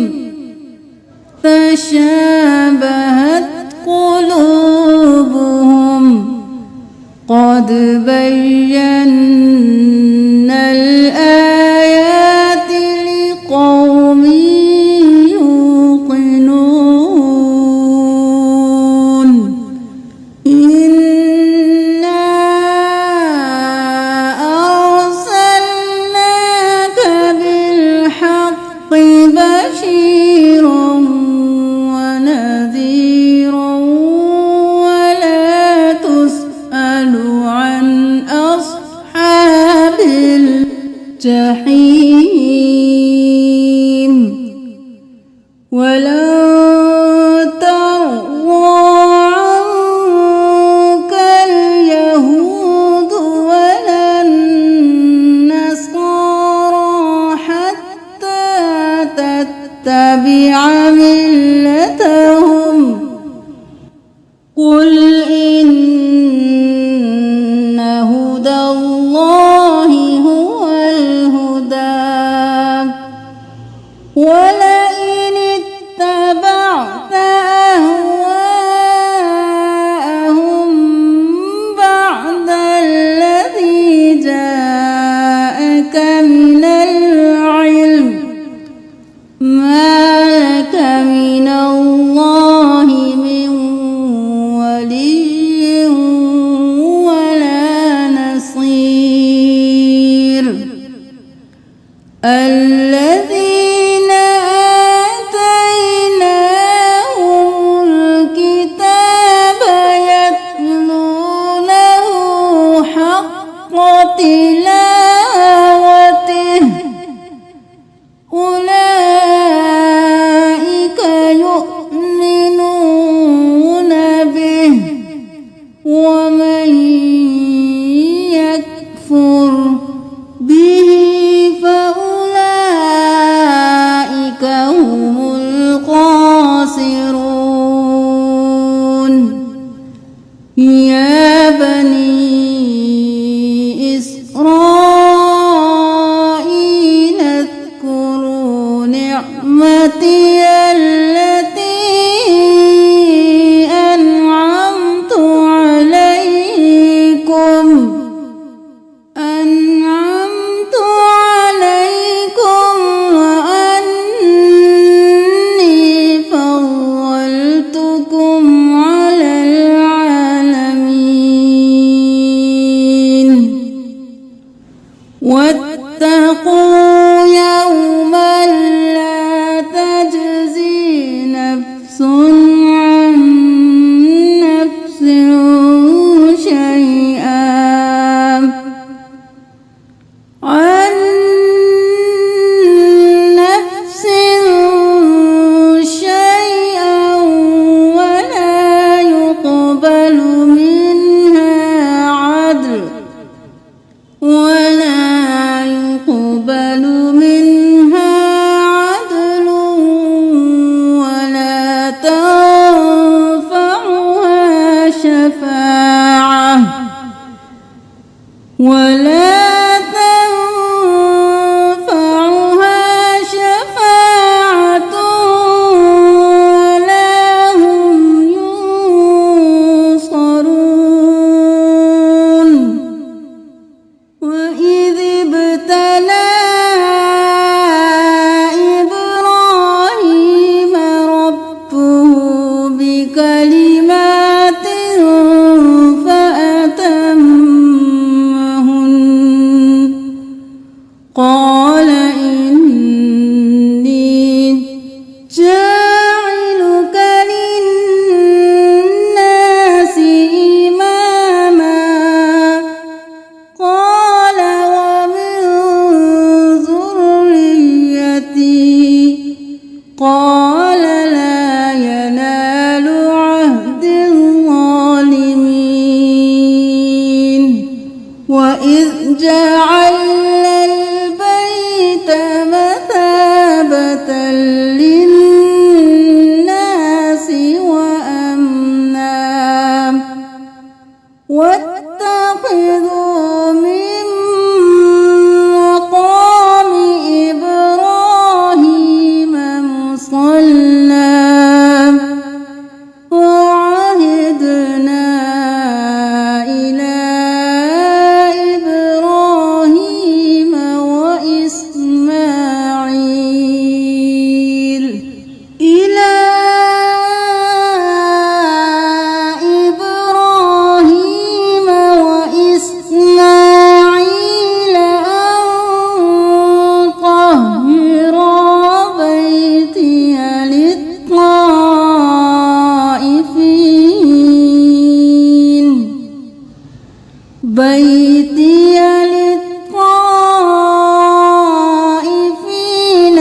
[SPEAKER 1] تشابهت قلوبهم قد بينا الآيات لقوم يوقنون إنا أرسلناك بالحق بشيرا ونذيرا ولا تسأل عن أصحاب الجحيم ولن ترضى عنك اليهود ولا النصارى حتى تتبع ملتهم قل إن هدى الله هو الهدى ولئن اتبعت أهواءهم بعد الذي جاءك من العلم ما لك من الله من ولي ولا نصير الذين آتيناهم الكتاب يتلونه حق تلاوته ولا يقبل منها عدل ولا تنفعها شفاعة ولا هم ينصرون وإذ ابتلى إبراهيم ربه بكلمات فأتمهن قال إني جاعلك للناس إماما قال ومن ذريتي قال لا ينال عهد الظالمين وإذ جعلنا البيت مثابة للناس وأمنا واتخذوا من مقام إبراهيم مصلى وعهدنا إلى إبراهيم وإسماعيل بيتي للطائفين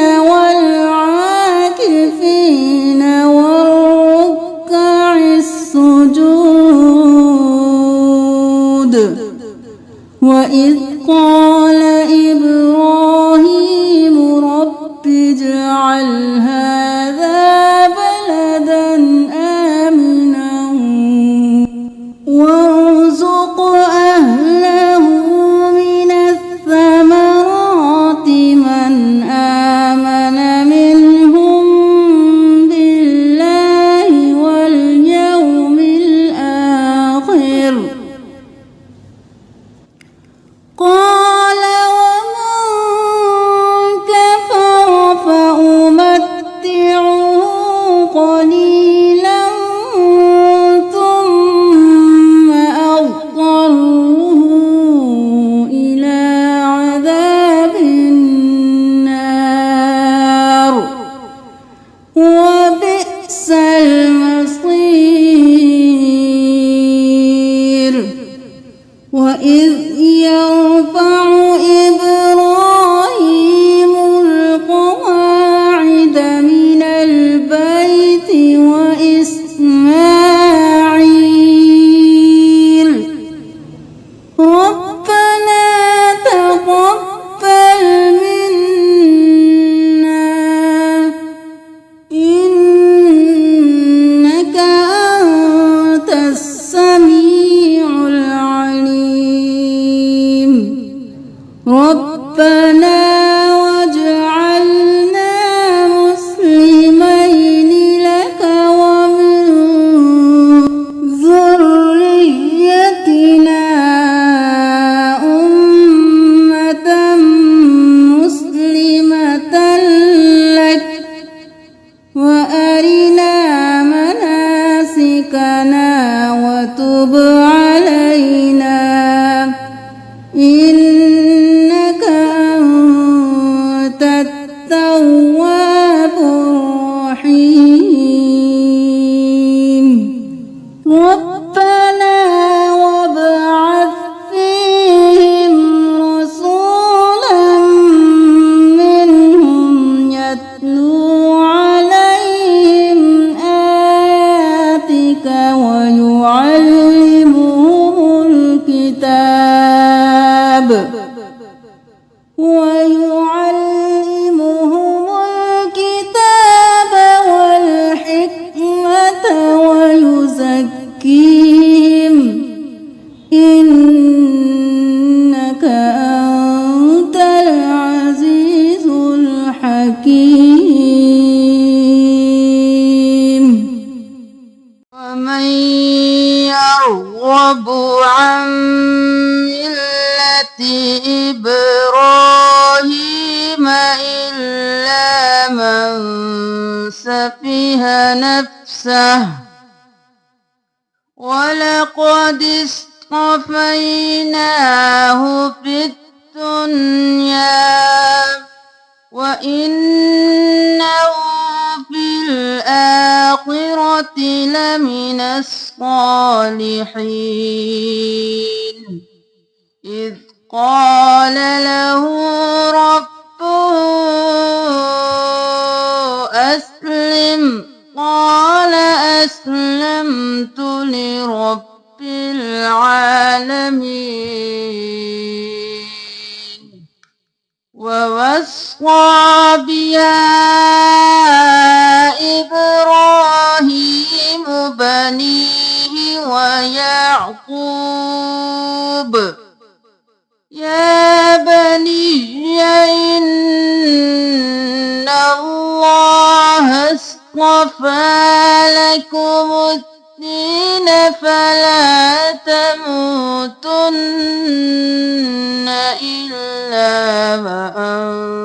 [SPEAKER 1] والعاكفين والركع السجود وإذ قال إبراهيم رب اجعل هذا بلدا آمنا وارزق أهله من الثمرات من آمن منهم بالله واليوم الآخر قال ومن كفر فأمتعه قليلا ثم أضطره إلى عذاب النار وبئس المصير وإذ يرفع إبراهيم القواعد من البيت وإسماعيل ربنا تقبل منا إنك أنت السميع العليم ربنا واجعلنا مسلمين لك ومن ذريتنا أمة مسلمة لك وأرنا مناسكنا وتب علينا إنك أنت التواب الرحيم ربنا وابعث فيهم رسولا منهم يتلو عليهم آياتك ويعلمهم الكتاب ويعلمهم الكتاب والحكمة ويزكيهم إنك أنت العزيز الحكيم. ومن يرغب عن ملة إبراهيم إلا من سفه نفسه ولقد اصطفيناه في الدنيا وإنه في الآخرة لمن الصالحين إذ قال له ربه أسلم قال أسلمت لرب العالمين. ووصى بها إبراهيم بنيه ويعقوب يا بني إن الله اصطفى لكم الدين فلا تموتن إلا وأنتم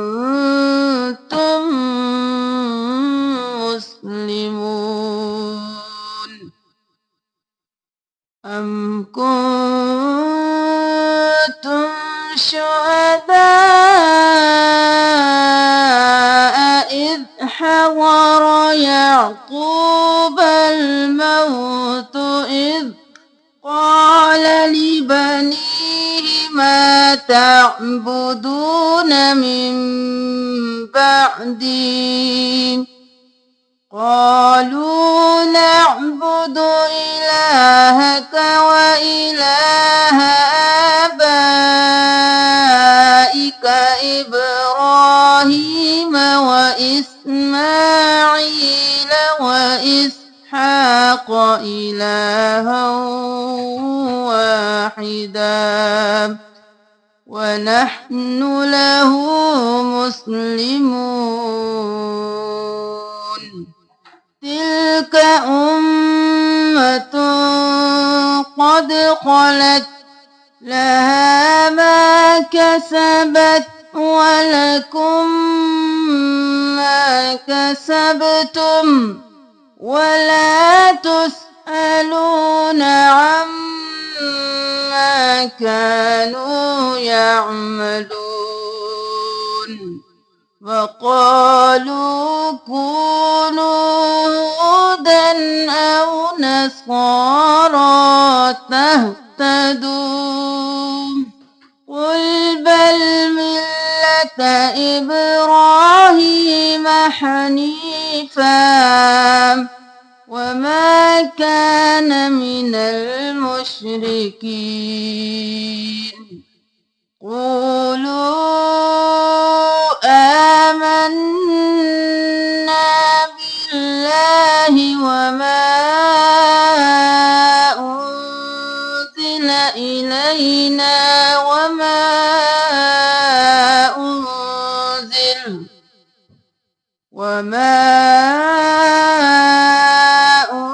[SPEAKER 1] مسلمون. أم كنتم شهداء إذ حضر يعقوب الموت إذ قال لبنيه ما تعبدون من بعدي قالوا نعبد إلهك وإله آبائك إبراهيم وإسماعيل وإسحاق إلها واحدا ونحن له مسلمون. تلك أمة قد خلت لها ما كسبت ولكم ما كسبتم ولا تسألون عما كانوا يعملون. وقالوا كونوا هودا أو نصارى تهتدوا قل بل ملة إبراهيم حنيفا وما كان من المشركين. قولوا آمنا بالله وما أنزل إلينا وما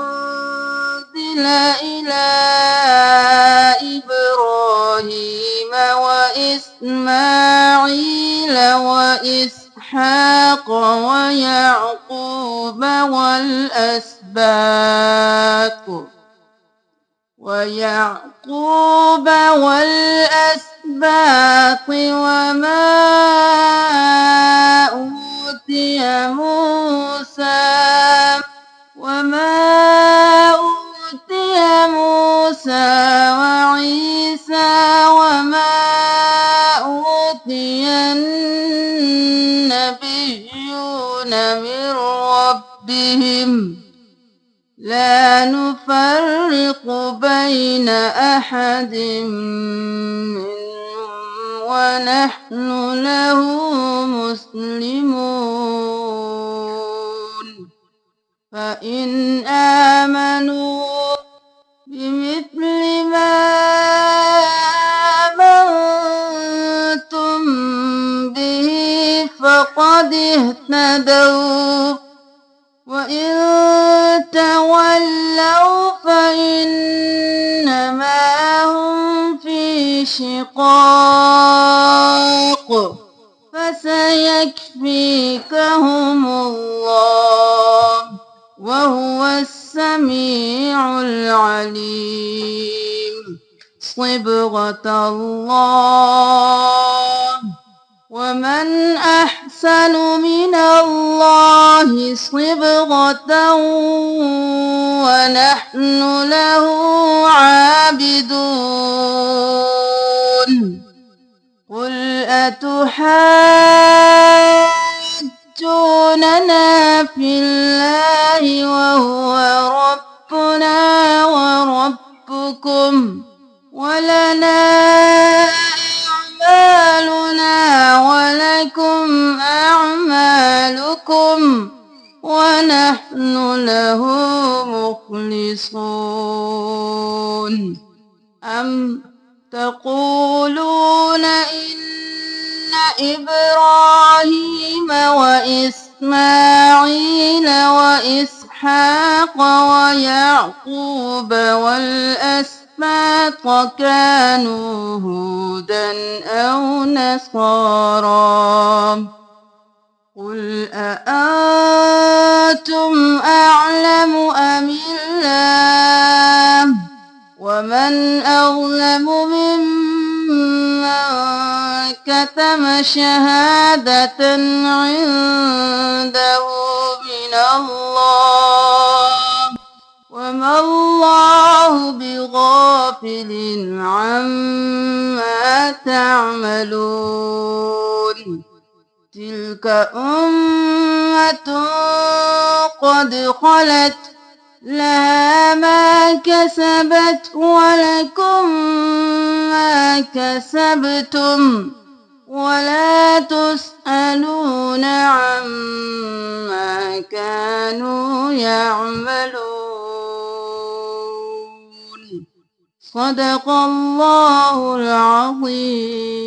[SPEAKER 1] أنزل إلى إبراهيم وإسماعيل وإسحاق ويعقوب والأسباط وما أوتي موسى وعيسى وما أوتي النبيون من ربهم لا نفرق بين أحد منهم ونحن له مسلمون فإن آمنوا بمثل ما آمنتم به فقد اهتدوا وإن تولوا فإنما هم في شقاق فسيكفيكهم الله وهو السميع العليم صبغة الله ومن أحسن من الله صبغة ونحن له عابدون قل أتحاجوننا في الله وهو ربنا وربكم ولنا أعمالنا ولكم أعمالكم ونحن له مخلصون أم تقولون إن إبراهيم وإسماعيل وإسحاق ويعقوب والأسباط كانوا هودا أو نصارى قل أأنتم أعلم أم الله ومن أظلم ممن كتم شهادة عنده من الله وما الله بغافل عما تعملون تلك أمة قد خلت لها ما كسبت ولكم ما كسبتم ولا تسألون عما كانوا يعملون صدق الله العظيم.